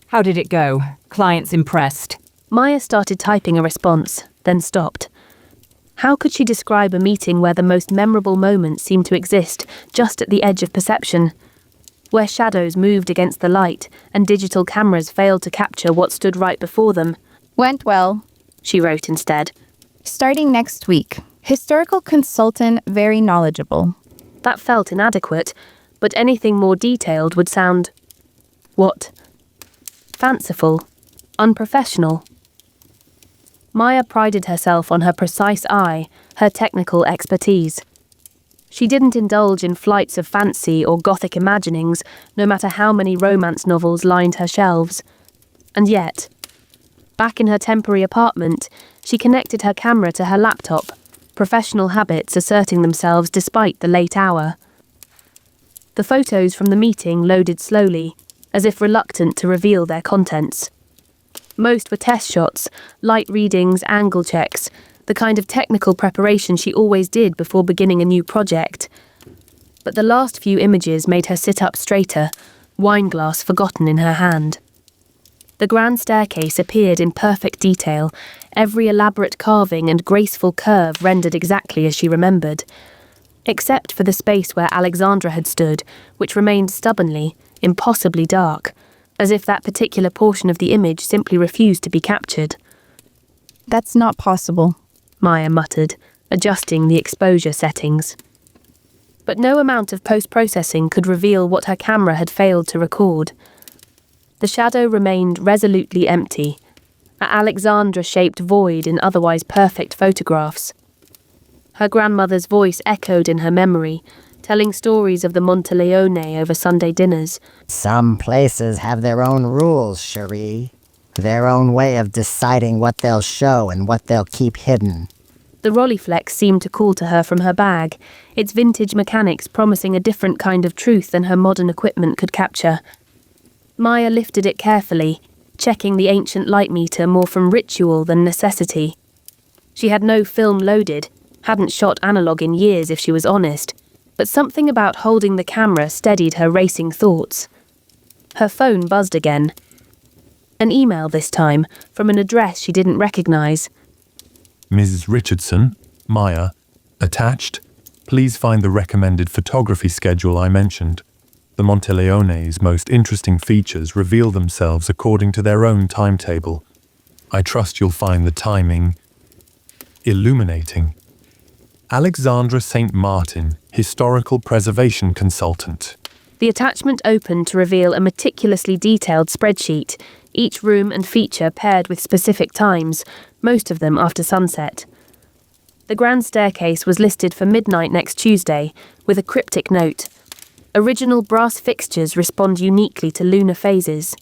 How did it go? Clients impressed? Maya started typing a response, then stopped. How could she describe a meeting where the most memorable moments seemed to exist just at the edge of perception? Where shadows moved against the light and digital cameras failed to capture what stood right before them? Went well. She wrote instead. Starting next week. Historical consultant, very knowledgeable. That felt inadequate, but anything more detailed would sound... what? Fanciful. Unprofessional. Maya prided herself on her precise eye, her technical expertise. She didn't indulge in flights of fancy or gothic imaginings, no matter how many romance novels lined her shelves. And yet, back in her temporary apartment, she connected her camera to her laptop, professional habits asserting themselves despite the late hour. The photos from the meeting loaded slowly, as if reluctant to reveal their contents. Most were test shots, light readings, angle checks, the kind of technical preparation she always did before beginning a new project. But the last few images made her sit up straighter, wineglass forgotten in her hand. The grand staircase appeared in perfect detail, every elaborate carving and graceful curve rendered exactly as she remembered, except for the space where Alexandra had stood, which remained stubbornly, impossibly dark, as if that particular portion of the image simply refused to be captured. That's not possible, Maya muttered, adjusting the exposure settings. But no amount of post-processing could reveal what her camera had failed to record. The shadow remained resolutely empty, an Alexandra-shaped void in otherwise perfect photographs. Her grandmother's voice echoed in her memory, telling stories of the Monteleone over Sunday dinners. Some places have their own rules, Cherie. Their own way of deciding what they'll show and what they'll keep hidden. The Rolleiflex seemed to call to her from her bag, its vintage mechanics promising a different kind of truth than her modern equipment could capture. Maya lifted it carefully, checking the ancient light meter more from ritual than necessity. She had no film loaded, hadn't shot analog in years if she was honest, but something about holding the camera steadied her racing thoughts. Her phone buzzed again. An email this time, from an address she didn't recognize. Mrs. Richardson, Maya, attached. Please find the recommended photography schedule I mentioned. The Monteleone's most interesting features reveal themselves according to their own timetable. I trust you'll find the timing illuminating. Alexandra St. Martin, Historical Preservation Consultant. The attachment opened to reveal a meticulously detailed spreadsheet, each room and feature paired with specific times, most of them after sunset. The grand staircase was listed for midnight next Tuesday, with a cryptic note. Original brass fixtures respond uniquely to lunar phases.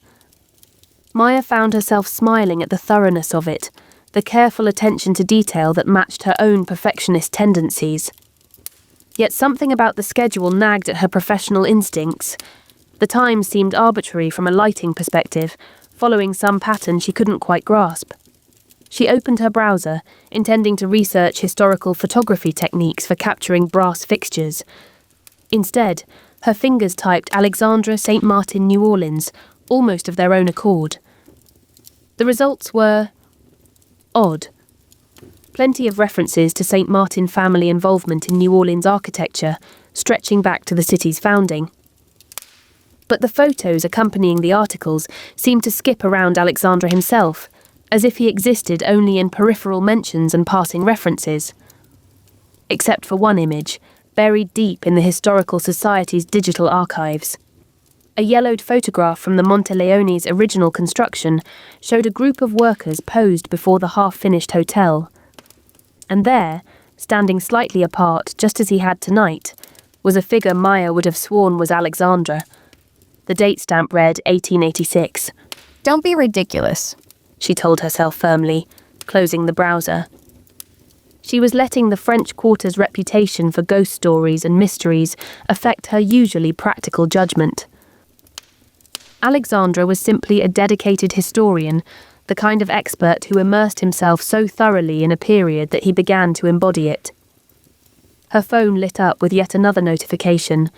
Maya found herself smiling at the thoroughness of it, the careful attention to detail that matched her own perfectionist tendencies. Yet something about the schedule nagged at her professional instincts. The time seemed arbitrary from a lighting perspective, following some pattern she couldn't quite grasp. She opened her browser, intending to research historical photography techniques for capturing brass fixtures. Instead, her fingers typed Alexandra St. Martin, New Orleans, almost of their own accord. The results were odd. Plenty of references to St. Martin family involvement in New Orleans architecture, stretching back to the city's founding. But the photos accompanying the articles seemed to skip around Alexandra himself, as if he existed only in peripheral mentions and passing references. Except for one image, buried deep in the Historical Society's digital archives. A yellowed photograph from the Monteleone's original construction showed a group of workers posed before the half-finished hotel. And there, standing slightly apart just as he had tonight, was a figure Maya would have sworn was Alexandra. The date stamp read 1886. Don't be ridiculous, she told herself firmly, closing the browser. She was letting the French Quarter's reputation for ghost stories and mysteries affect her usually practical judgment. Alexandra was simply a dedicated historian, the kind of expert who immersed himself so thoroughly in a period that he began to embody it. Her phone lit up with yet another notification.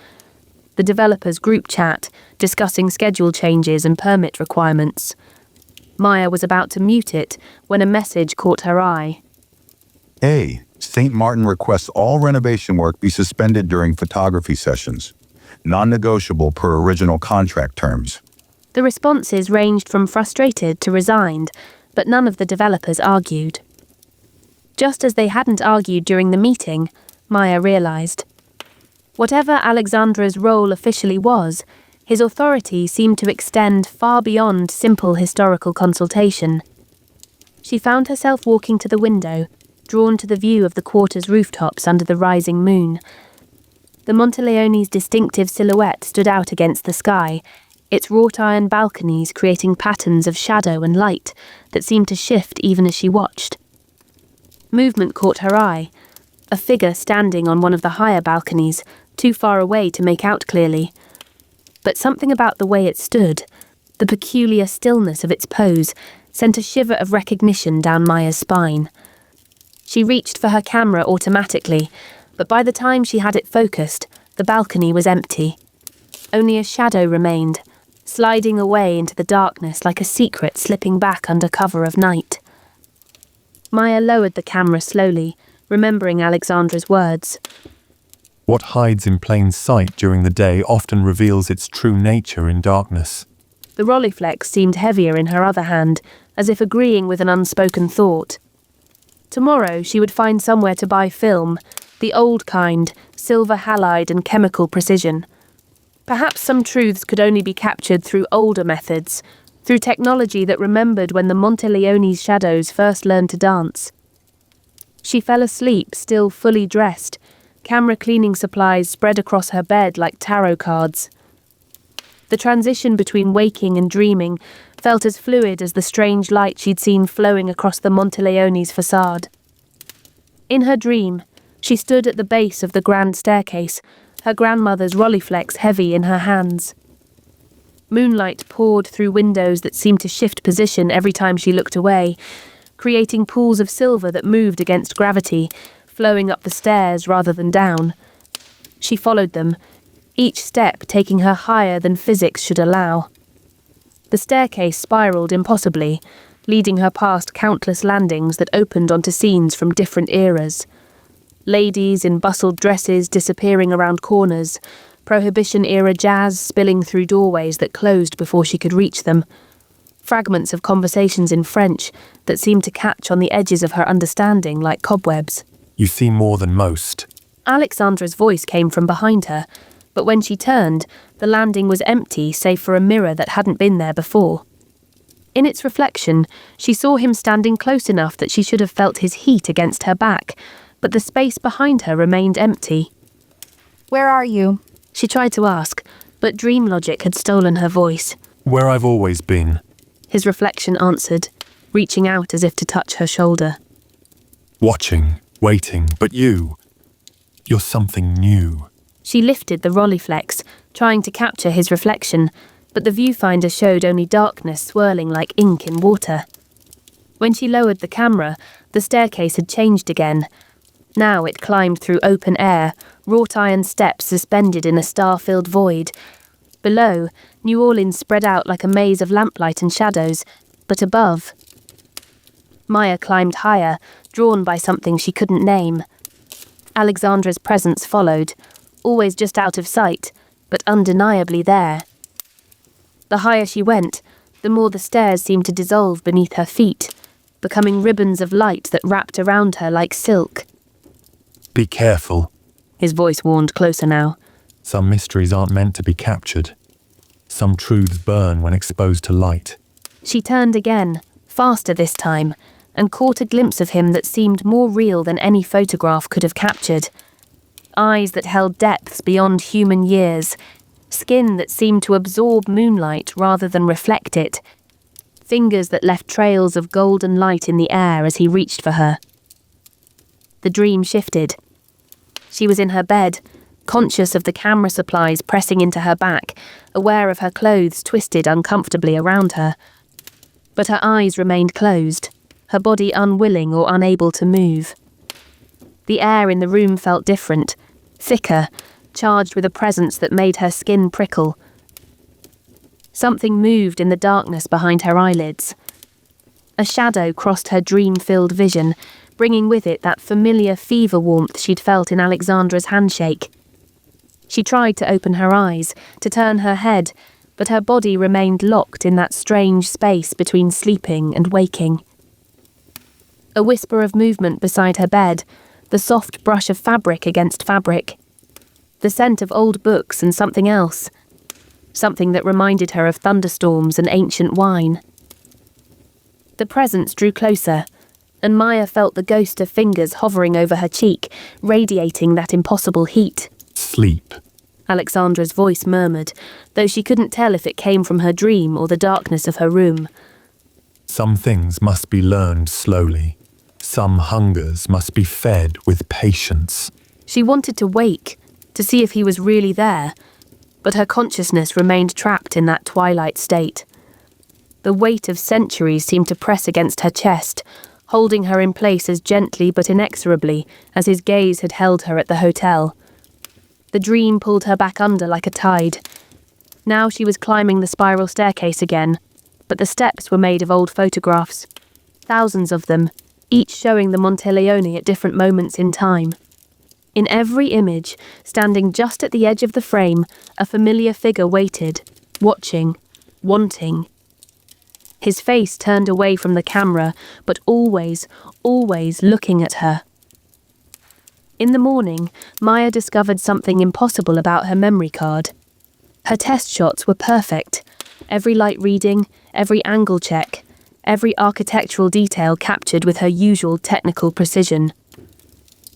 The developers' group chat, discussing schedule changes and permit requirements. Maya was about to mute it when a message caught her eye. A. St. Martin requests all renovation work be suspended during photography sessions. Non-negotiable per original contract terms. The responses ranged from frustrated to resigned, but none of the developers argued. Just as they hadn't argued during the meeting, Maya realized. Whatever Alexandra's role officially was, his authority seemed to extend far beyond simple historical consultation. She found herself walking to the window, drawn to the view of the quarter's rooftops under the rising moon. The Monteleone's distinctive silhouette stood out against the sky, its wrought-iron balconies creating patterns of shadow and light that seemed to shift even as she watched. Movement caught her eye, a figure standing on one of the higher balconies, too far away to make out clearly. But something about the way it stood, the peculiar stillness of its pose, sent a shiver of recognition down Maya's spine. She reached for her camera automatically, but by the time she had it focused, the balcony was empty. Only a shadow remained, sliding away into the darkness like a secret slipping back under cover of night. Maya lowered the camera slowly, remembering Alexandra's words. What hides in plain sight during the day often reveals its true nature in darkness. The Rolleiflex seemed heavier in her other hand, as if agreeing with an unspoken thought. Tomorrow she would find somewhere to buy film, the old kind, silver halide and chemical precision. Perhaps some truths could only be captured through older methods, through technology that remembered when the Monteleone's shadows first learned to dance. She fell asleep, still fully dressed, camera cleaning supplies spread across her bed like tarot cards. The transition between waking and dreaming felt as fluid as the strange light she'd seen flowing across the Monteleone's facade. In her dream, she stood at the base of the grand staircase, her grandmother's Rolleiflex heavy in her hands. Moonlight poured through windows that seemed to shift position every time she looked away, creating pools of silver that moved against gravity, flowing up the stairs rather than down. She followed them, each step taking her higher than physics should allow. The staircase spiraled impossibly, leading her past countless landings that opened onto scenes from different eras. Ladies in bustled dresses disappearing around corners, Prohibition-era jazz spilling through doorways that closed before she could reach them. Fragments of conversations in French that seemed to catch on the edges of her understanding like cobwebs. You see more than most. Alexandra's voice came from behind her, but when she turned, the landing was empty save for a mirror that hadn't been there before. In its reflection, she saw him standing close enough that she should have felt his heat against her back, but the space behind her remained empty. Where are you? She tried to ask, but dream logic had stolen her voice. Where I've always been. His reflection answered, reaching out as if to touch her shoulder. Watching, waiting, but you're something new. She lifted the Rolleiflex, trying to capture his reflection, but the viewfinder showed only darkness swirling like ink in water. When she lowered the camera, the staircase had changed again. Now it climbed through open air, wrought iron steps suspended in a star-filled void. Below, New Orleans spread out like a maze of lamplight and shadows, but above... Maya climbed higher, drawn by something she couldn't name. Alexandra's presence followed, always just out of sight, but undeniably there. The higher she went, the more the stairs seemed to dissolve beneath her feet, becoming ribbons of light that wrapped around her like silk. Be careful. His voice warned closer now. Some mysteries aren't meant to be captured. Some truths burn when exposed to light. She turned again, faster this time, and caught a glimpse of him that seemed more real than any photograph could have captured. Eyes that held depths beyond human years, skin that seemed to absorb moonlight rather than reflect it, fingers that left trails of golden light in the air as he reached for her. The dream shifted. She was in her bed, conscious of the camera supplies pressing into her back, aware of her clothes twisted uncomfortably around her. But her eyes remained closed, her body unwilling or unable to move. The air in the room felt different, thicker, charged with a presence that made her skin prickle. Something moved in the darkness behind her eyelids. A shadow crossed her dream-filled vision, bringing with it that familiar fever warmth she'd felt in Alexandra's handshake. She tried to open her eyes, to turn her head, but her body remained locked in that strange space between sleeping and waking. A whisper of movement beside her bed, the soft brush of fabric against fabric. The scent of old books and something else. Something that reminded her of thunderstorms and ancient wine. The presence drew closer, and Maya felt the ghost of fingers hovering over her cheek, radiating that impossible heat. Sleep. Alexandra's voice murmured, though she couldn't tell if it came from her dream or the darkness of her room. Some things must be learned slowly. Some hungers must be fed with patience. She wanted to wake, to see if he was really there, but her consciousness remained trapped in that twilight state. The weight of centuries seemed to press against her chest, holding her in place as gently but inexorably as his gaze had held her at the hotel. The dream pulled her back under like a tide. Now she was climbing the spiral staircase again, but the steps were made of old photographs. Thousands of them, each showing the Monteleone at different moments in time. In every image, standing just at the edge of the frame, a familiar figure waited, watching, wanting. His face turned away from the camera, but always, always looking at her. In the morning, Maya discovered something impossible about her memory card. Her test shots were perfect. Every light reading, every angle check, every architectural detail captured with her usual technical precision.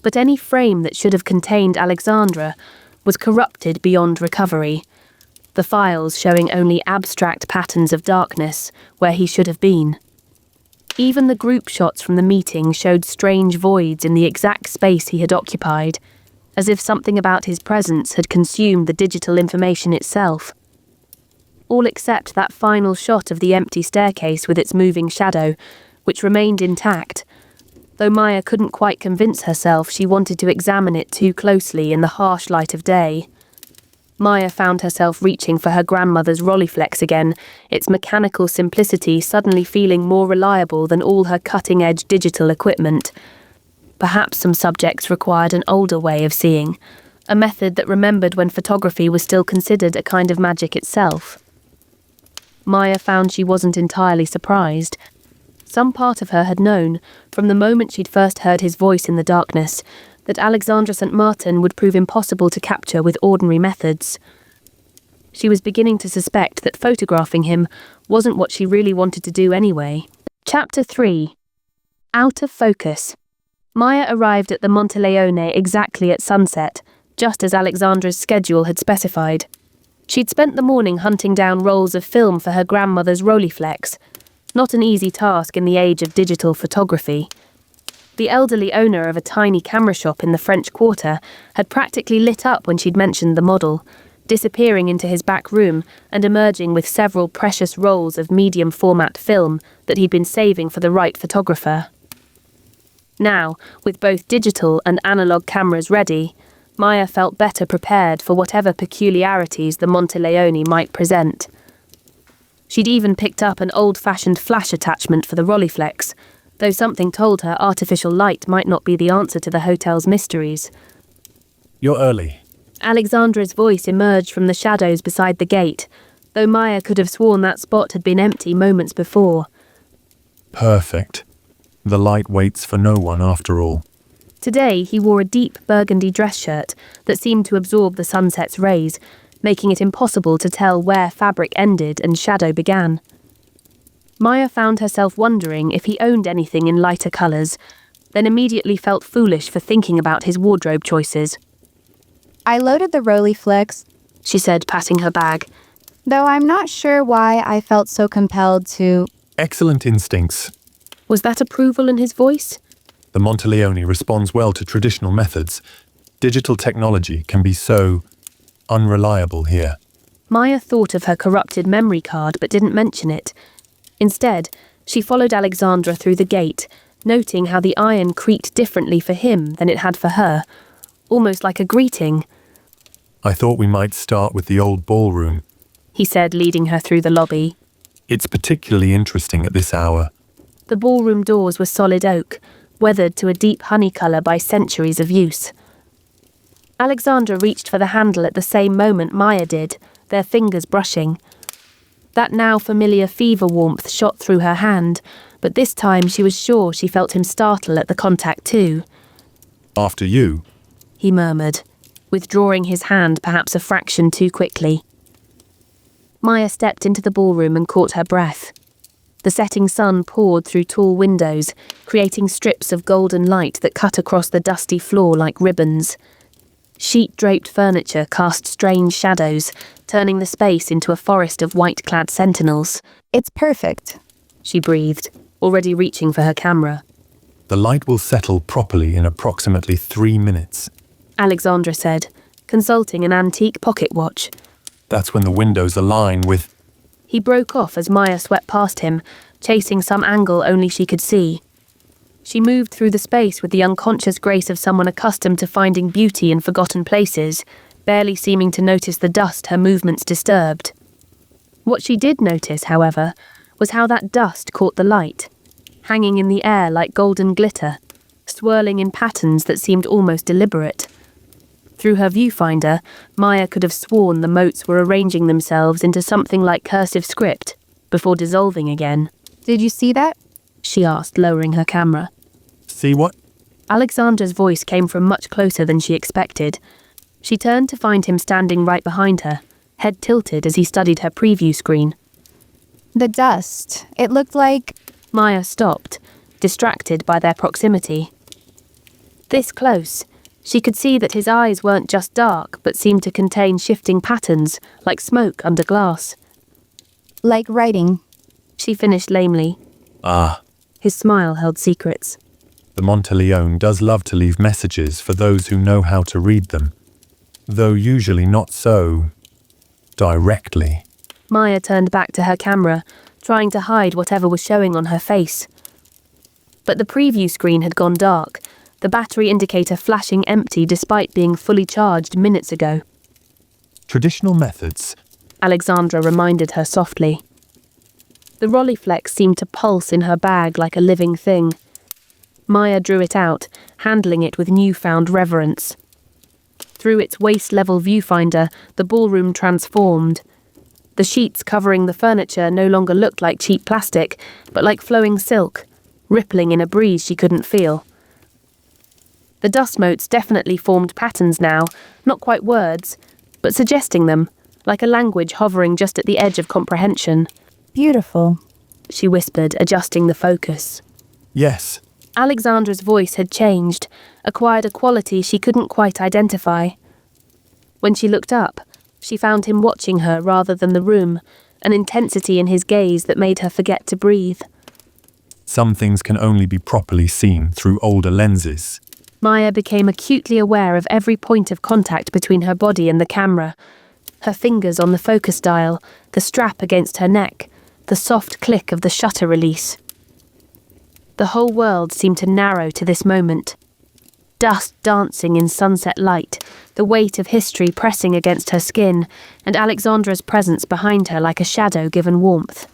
But any frame that should have contained Alexandra was corrupted beyond recovery, the files showing only abstract patterns of darkness where he should have been. Even the group shots from the meeting showed strange voids in the exact space he had occupied, as if something about his presence had consumed the digital information itself. All except that final shot of the empty staircase with its moving shadow, which remained intact, though Maya couldn't quite convince herself she wanted to examine it too closely in the harsh light of day. Maya found herself reaching for her grandmother's Rolleiflex again, its mechanical simplicity suddenly feeling more reliable than all her cutting-edge digital equipment. Perhaps some subjects required an older way of seeing, a method that remembered when photography was still considered a kind of magic itself. Maya found she wasn't entirely surprised. Some part of her had known, from the moment she'd first heard his voice in the darkness, that Alexandra St. Martin would prove impossible to capture with ordinary methods. She was beginning to suspect that photographing him wasn't what she really wanted to do anyway. Chapter 3. Out of focus. Maya arrived at the Monteleone exactly at sunset, just as Alexandra's schedule had specified. She'd spent the morning hunting down rolls of film for her grandmother's Rolleiflex, not an easy task in the age of digital photography. The elderly owner of a tiny camera shop in the French Quarter had practically lit up when she'd mentioned the model, disappearing into his back room and emerging with several precious rolls of medium-format film that he'd been saving for the right photographer. Now, with both digital and analog cameras ready, Maya felt better prepared for whatever peculiarities the Monteleone might present. She'd even picked up an old-fashioned flash attachment for the Rolleiflex, though something told her artificial light might not be the answer to the hotel's mysteries. You're early. Alexandra's voice emerged from the shadows beside the gate, though Maya could have sworn that spot had been empty moments before. Perfect. The light waits for no one after all. Today he wore a deep burgundy dress shirt that seemed to absorb the sunset's rays, making it impossible to tell where fabric ended and shadow began. Maya found herself wondering if he owned anything in lighter colours, then immediately felt foolish for thinking about his wardrobe choices. I loaded the Rolleiflex, She said, patting her bag. though I'm not sure why I felt so compelled to. Excellent instincts. Was that approval in his voice? The Monteleone responds well to traditional methods. Digital technology can be so unreliable here. Maya thought of her corrupted memory card but didn't mention it. Instead, she followed Alexandra through the gate, noting how the iron creaked differently for him than it had for her, almost like a greeting. I thought we might start with the old ballroom. He said, leading her through the lobby. It's particularly interesting at this hour. The ballroom doors were solid oak, weathered to a deep honey colour by centuries of use. Alexandra reached for the handle at the same moment Maya did, their fingers brushing. That now familiar fever warmth shot through her hand, but this time she was sure she felt him startle at the contact too. After you. He murmured, withdrawing his hand perhaps a fraction too quickly. Maya stepped into the ballroom and caught her breath. The setting sun poured through tall windows, creating strips of golden light that cut across the dusty floor like ribbons. Sheet-draped furniture cast strange shadows, turning the space into a forest of white-clad sentinels. It's perfect, She breathed, already reaching for her camera. The light will settle properly in approximately 3 minutes. Alexandra said, consulting an antique pocket watch. That's when the windows align with... He broke off as Maya swept past him, chasing some angle only she could see. She moved through the space with the unconscious grace of someone accustomed to finding beauty in forgotten places, barely seeming to notice the dust her movements disturbed. What she did notice, however, was how that dust caught the light, hanging in the air like golden glitter, swirling in patterns that seemed almost deliberate. Through her viewfinder, Maya could have sworn the motes were arranging themselves into something like cursive script, before dissolving again. Did you see that? She asked, lowering her camera. See what? Alexandra's voice came from much closer than she expected. She turned to find him standing right behind her, head tilted as he studied her preview screen. The dust. It looked like... Maya stopped, distracted by their proximity. This close, she could see that his eyes weren't just dark, but seemed to contain shifting patterns, like smoke under glass. like writing. She finished lamely. Ah, His smile held secrets. the Monteleone does love to leave messages for those who know how to read them, though usually not so directly. Maya turned back to her camera, trying to hide whatever was showing on her face. But the preview screen had gone dark, the battery indicator flashing empty despite being fully charged minutes ago. Traditional methods. Alexandra reminded her softly. The Rolleiflex seemed to pulse in her bag like a living thing. Maya drew it out, handling it with newfound reverence. Through its waist-level viewfinder, the ballroom transformed. The sheets covering the furniture no longer looked like cheap plastic, but like flowing silk, rippling in a breeze she couldn't feel. The dust motes definitely formed patterns now, not quite words, but suggesting them, like a language hovering just at the edge of comprehension. Beautiful. She whispered, adjusting the focus. Yes, Alexandra's voice had changed, acquired a quality she couldn't quite identify. When she looked up, she found him watching her rather than the room, an intensity in his gaze that made her forget to breathe. some things can only be properly seen through older lenses. Maya became acutely aware of every point of contact between her body and the camera. Her fingers on the focus dial, the strap against her neck, the soft click of the shutter release. The whole world seemed to narrow to this moment. Dust dancing in sunset light, the weight of history pressing against her skin, and Alexandra's presence behind her like a shadow given warmth.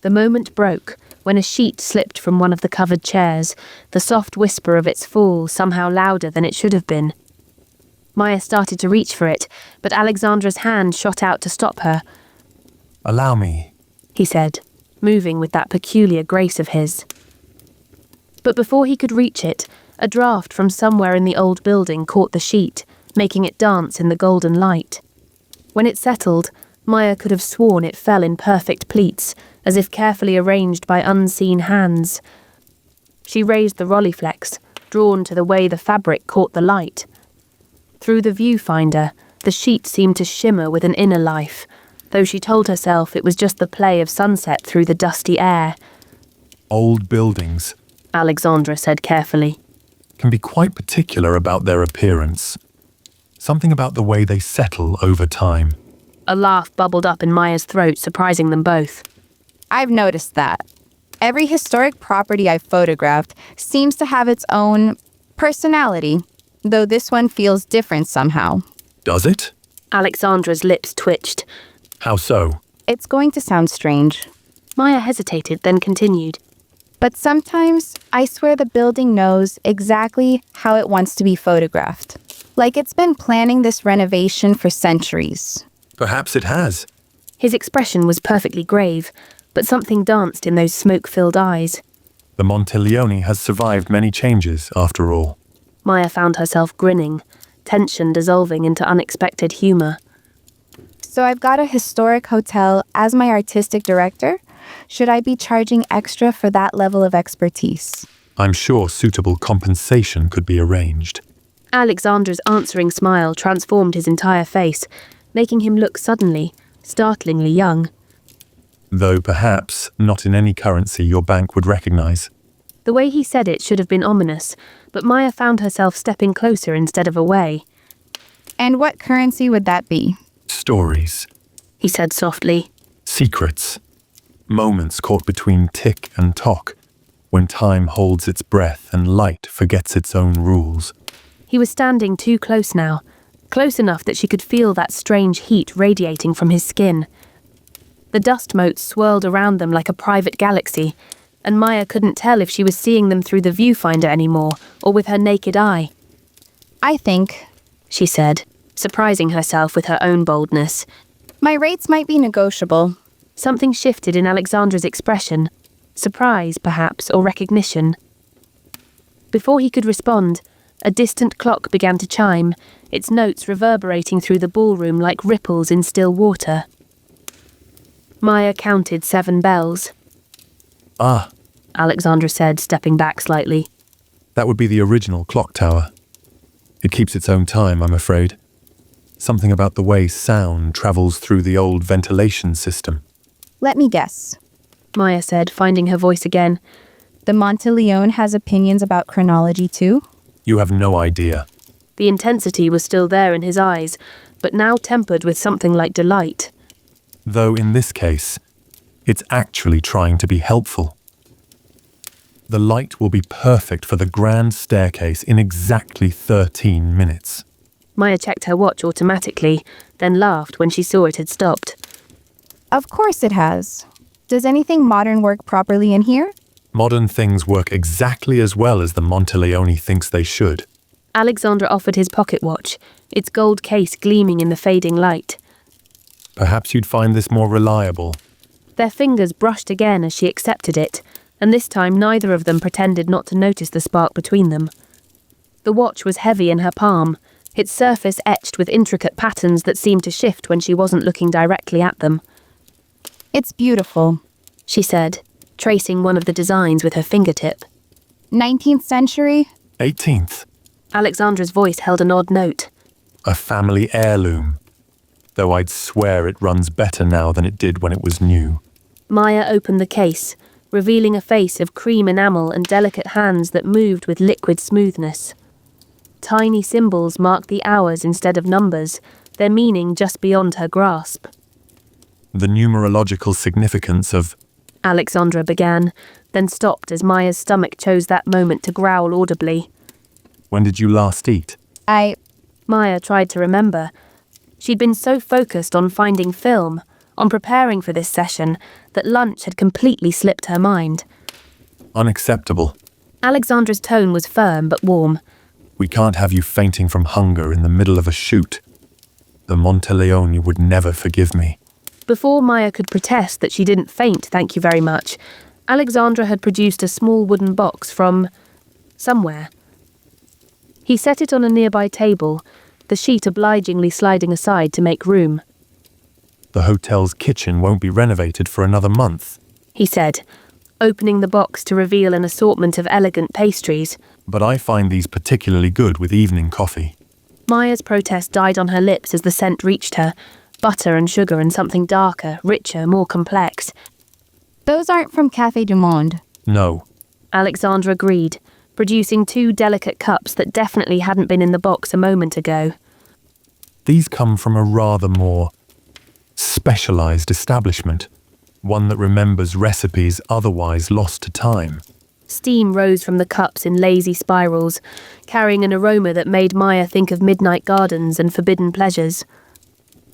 The moment broke when a sheet slipped from one of the covered chairs, the soft whisper of its fall somehow louder than it should have been. Maya started to reach for it, but Alexandra's hand shot out to stop her. Allow me. He said, moving with that peculiar grace of his. But before he could reach it, a draft from somewhere in the old building caught the sheet, making it dance in the golden light. When it settled, Maya could have sworn it fell in perfect pleats, as if carefully arranged by unseen hands. She raised the Rolleiflex, drawn to the way the fabric caught the light. Through the viewfinder, the sheet seemed to shimmer with an inner life, though she told herself it was just the play of sunset through the dusty air. Old buildings Alexandra said carefully. can be quite particular about their appearance. Something about the way they settle over time. A laugh bubbled up in Maya's throat, surprising them both. I've noticed that. Every historic property I've photographed seems to have its own personality, though this one feels different somehow. Does it? Alexandra's lips twitched. How so? It's going to sound strange, Maya hesitated, then continued. but sometimes I swear the building knows exactly how it wants to be photographed. Like it's been planning this renovation for centuries. Perhaps it has. His expression was perfectly grave, but something danced in those smoke-filled eyes. The Monteleone has survived many changes, after all. Maya found herself grinning, tension dissolving into unexpected humour. So I've got a historic hotel as my artistic director? Should I be charging extra for that level of expertise? I'm sure suitable compensation could be arranged. Alexandra's answering smile transformed his entire face, making him look suddenly, startlingly young. Though perhaps not in any currency your bank would recognize. The way he said it should have been ominous, but Maya found herself stepping closer instead of away. And what currency would that be? Stories. He said softly. Secrets. Moments caught between tick and tock, when time holds its breath and light forgets its own rules. He was standing too close now, close enough that she could feel that strange heat radiating from his skin. The dust motes swirled around them like a private galaxy, and Maya couldn't tell if she was seeing them through the viewfinder anymore or with her naked eye. I think, she said, surprising herself with her own boldness. my rates might be negotiable. Something shifted in Alexandra's expression, surprise, perhaps, or recognition. Before he could respond, a distant clock began to chime, its notes reverberating through the ballroom like ripples in still water. Maya counted 7 bells. Ah, Alexandra said, stepping back slightly. that would be the original clock tower. It keeps its own time, I'm afraid. Something about the way sound travels through the old ventilation system. Let me guess. Maya said, finding her voice again. The Monteleone has opinions about chronology too? You have no idea. The intensity was still there in his eyes, but now tempered with something like delight. Though in this case, it's actually trying to be helpful. The light will be perfect for the grand staircase in exactly 13 minutes. Maya checked her watch automatically, then laughed when she saw it had stopped. Of course it has. Does anything modern work properly in here? Modern things work exactly as well as the Monteleone thinks they should. Alexandra offered his pocket watch, its gold case gleaming in the fading light. Perhaps you'd find this more reliable. Their fingers brushed again as she accepted it, and this time neither of them pretended not to notice the spark between them. The watch was heavy in her palm, its surface etched with intricate patterns that seemed to shift when she wasn't looking directly at them. It's beautiful, She said, tracing one of the designs with her fingertip. 19th century? 18th. Alexandra's voice held an odd note. A family heirloom. Though I'd swear it runs better now than it did when it was new. Maya opened the case, revealing a face of cream enamel and delicate hands that moved with liquid smoothness. Tiny symbols marked the hours instead of numbers, their meaning just beyond her grasp. The numerological significance of... Alexandra began, then stopped as Maya's stomach chose that moment to growl audibly. When did you last eat? Maya tried to remember. She'd been so focused on finding film, on preparing for this session, that lunch had completely slipped her mind. Unacceptable. Alexandra's tone was firm but warm. We can't have you fainting from hunger in the middle of a shoot. The Monteleone would never forgive me. Before Maya could protest that she didn't faint, thank you very much, Alexandra had produced a small wooden box from... somewhere. He set it on a nearby table, the sheet obligingly sliding aside to make room. The hotel's kitchen won't be renovated for another month. He said, opening the box to reveal an assortment of elegant pastries. But I find these particularly good with evening coffee. Maya's protest died on her lips as the scent reached her. Butter and sugar and something darker, richer, more complex. Those aren't from Café du Monde. No. Alexandra agreed, producing 2 delicate cups that definitely hadn't been in the box a moment ago. These come from a rather more specialized establishment, one that remembers recipes otherwise lost to time. Steam rose from the cups in lazy spirals, carrying an aroma that made Maya think of midnight gardens and forbidden pleasures.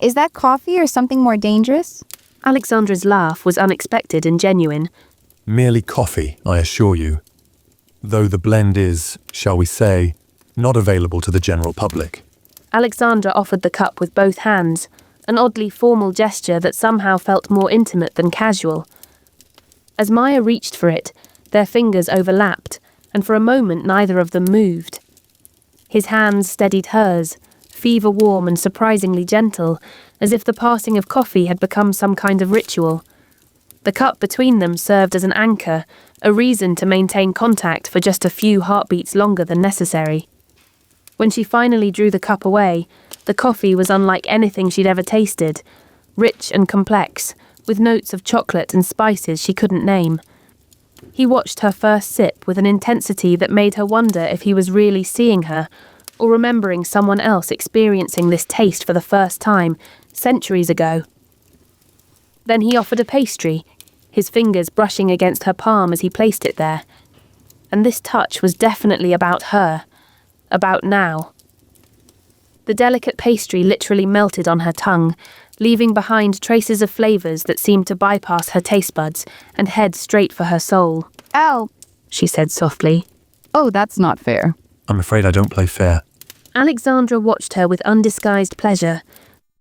Is that coffee or something more dangerous? Alexandra's laugh was unexpected and genuine. Merely coffee, I assure you. Though the blend is, shall we say, not available to the general public. Alexandra offered the cup with both hands, an oddly formal gesture that somehow felt more intimate than casual. As Maya reached for it, their fingers overlapped, and for a moment neither of them moved. His hands steadied hers, fever-warm and surprisingly gentle, as if the passing of coffee had become some kind of ritual. The cup between them served as an anchor, a reason to maintain contact for just a few heartbeats longer than necessary. When she finally drew the cup away, the coffee was unlike anything she'd ever tasted, rich and complex, with notes of chocolate and spices she couldn't name. He watched her first sip with an intensity that made her wonder if he was really seeing her, or remembering someone else experiencing this taste for the first time, centuries ago. Then he offered a pastry, his fingers brushing against her palm as he placed it there. And this touch was definitely about her, about now. The delicate pastry literally melted on her tongue, leaving behind traces of flavours that seemed to bypass her taste buds and head straight for her soul. Ow, She said softly. oh, that's not fair. I'm afraid I don't play fair. Alexandra watched her with undisguised pleasure.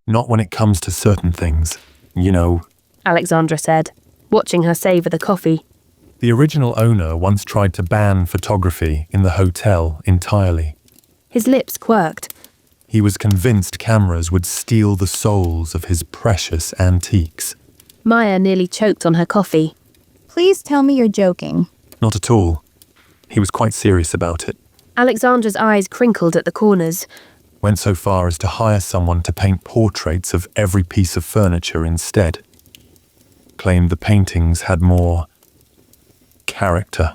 Not when it comes to certain things. You know, Alexandra said, watching her savour the coffee. the original owner once tried to ban photography in the hotel entirely. His lips quirked. He was convinced cameras would steal the souls of his precious antiques. Maya nearly choked on her coffee. Please tell me you're joking. Not at all. He was quite serious about it. Alexandra's eyes crinkled at the corners. Went so far as to hire someone to paint portraits of every piece of furniture instead. Claimed the paintings had more character.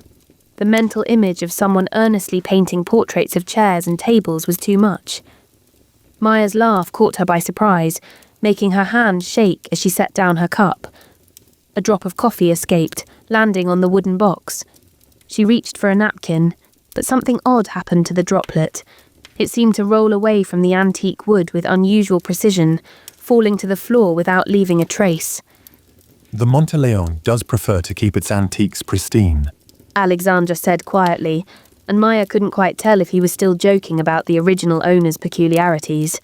The mental image of someone earnestly painting portraits of chairs and tables was too much. Maya's laugh caught her by surprise, making her hand shake as she set down her cup. A drop of coffee escaped, landing on the wooden box. She reached for a napkin, but something odd happened to the droplet. It seemed to roll away from the antique wood with unusual precision, falling to the floor without leaving a trace. The Monteleone does prefer to keep its antiques pristine. Alexandra said quietly, and Maya couldn't quite tell if he was still joking about the original owner's peculiarities.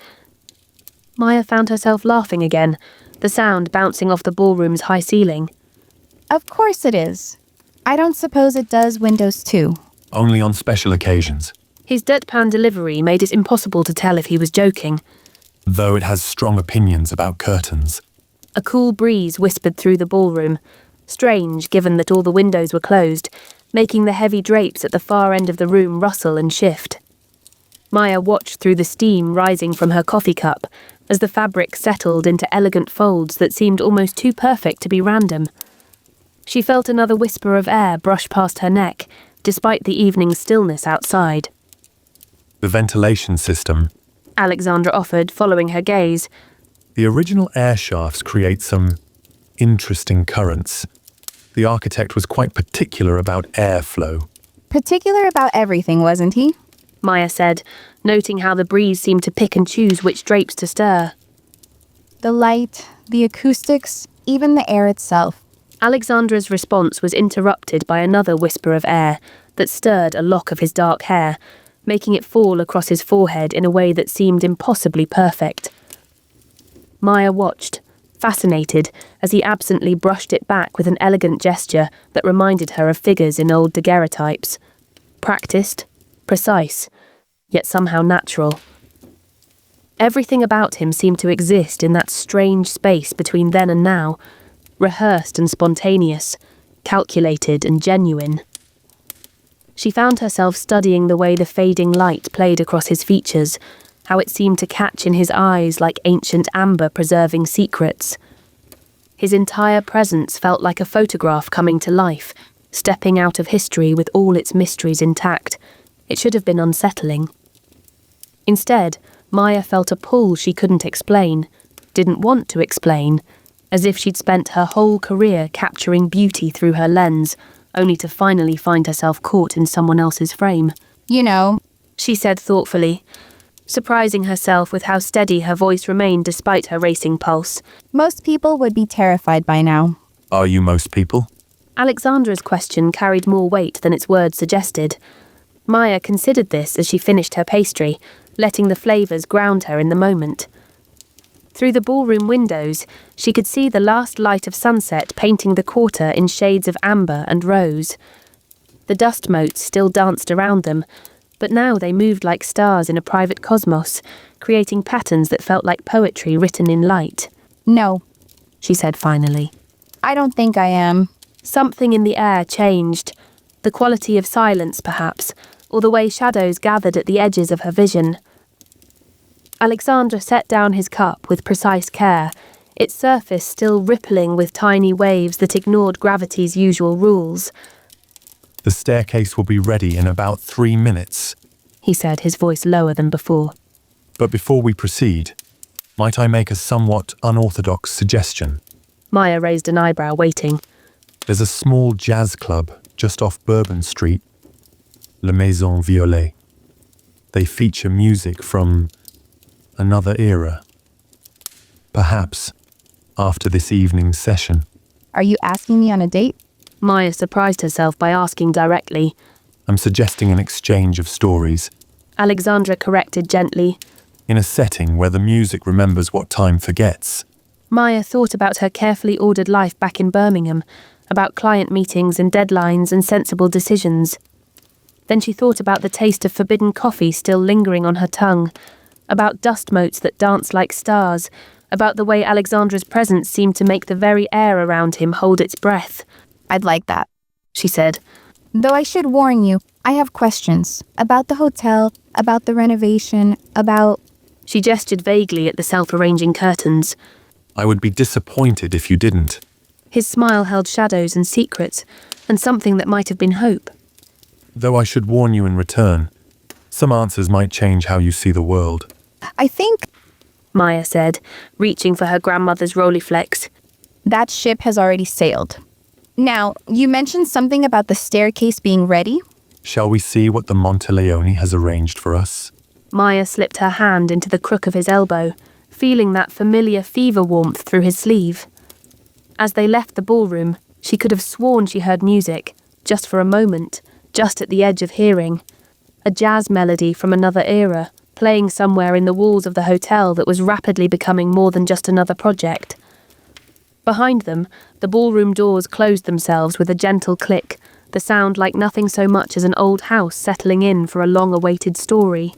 Maya found herself laughing again, the sound bouncing off the ballroom's high ceiling. Of course it is. I don't suppose it does windows too. Only on special occasions. His deadpan delivery made it impossible to tell if he was joking. Though it has strong opinions about curtains. A cool breeze whispered through the ballroom, strange given that all the windows were closed, making the heavy drapes at the far end of the room rustle and shift. Maya watched through the steam rising from her coffee cup as the fabric settled into elegant folds that seemed almost too perfect to be random. She felt another whisper of air brush past her neck, despite the evening stillness outside. The ventilation system. Alexandra offered, following her gaze. The original air shafts create some interesting currents. The architect was quite particular about airflow. Particular about everything, wasn't he? Maya said, noting how the breeze seemed to pick and choose which drapes to stir. The light, the acoustics, even the air itself. Alexandra's response was interrupted by another whisper of air that stirred a lock of his dark hair, making it fall across his forehead in a way that seemed impossibly perfect. Maya watched, fascinated, as he absently brushed it back with an elegant gesture that reminded her of figures in old daguerreotypes. Practiced, precise, yet somehow natural. Everything about him seemed to exist in that strange space between then and now, rehearsed and spontaneous, calculated and genuine. She found herself studying the way the fading light played across his features, how it seemed to catch in his eyes like ancient amber preserving secrets. His entire presence felt like a photograph coming to life, stepping out of history with all its mysteries intact. It should have been unsettling. Instead, Maya felt a pull she couldn't explain, didn't want to explain, as if she'd spent her whole career capturing beauty through her lens, only to finally find herself caught in someone else's frame. You know, She said thoughtfully, surprising herself with how steady her voice remained despite her racing pulse. most people would be terrified by now. Are you most people? Alexandra's question carried more weight than its words suggested. Maya considered this as she finished her pastry, letting the flavours ground her in the moment. Through the ballroom windows, she could see the last light of sunset painting the quarter in shades of amber and rose. The dust motes still danced around them, but now they moved like stars in a private cosmos, creating patterns that felt like poetry written in light. No, She said finally. I don't think I am. Something in the air changed. The quality of silence, perhaps, or the way shadows gathered at the edges of her vision. Alexandra set down his cup with precise care, its surface still rippling with tiny waves that ignored gravity's usual rules. The staircase will be ready in about 3 minutes. He said, his voice lower than before. But before we proceed, might I make a somewhat unorthodox suggestion? Maya raised an eyebrow, waiting. There's a small jazz club just off Bourbon Street, La Maison Violet. They feature music from another era. Perhaps after this evening's session. Are you asking me on a date? Maya surprised herself by asking directly. I'm suggesting an exchange of stories Alexandra corrected gently. in a setting where the music remembers what time forgets. Maya thought about her carefully ordered life back in Birmingham, about client meetings and deadlines and sensible decisions. Then she thought about the taste of forbidden coffee still lingering on her tongue, about dust motes that danced like stars, about the way Alexandra's presence seemed to make the very air around him hold its breath. I'd like that. She said. Though I should warn you, I have questions about the hotel, about the renovation, about... She gestured vaguely at the self-arranging curtains. I would be disappointed if you didn't. His smile held shadows and secrets, and something that might have been hope. Though I should warn you in return, some answers might change how you see the world. I think Maya said, reaching for her grandmother's Rolleiflex. that ship has already sailed. Now, you mentioned something about the staircase being ready. Shall we see what the Monteleone has arranged for us? Maya slipped her hand into the crook of his elbow, feeling that familiar fever warmth through his sleeve. As they left the ballroom, she could have sworn she heard music, just for a moment, just at the edge of hearing. A jazz melody from another era, playing somewhere in the walls of the hotel that was rapidly becoming more than just another project. Behind them, the ballroom doors closed themselves with a gentle click, the sound like nothing so much as an old house settling in for a long-awaited story.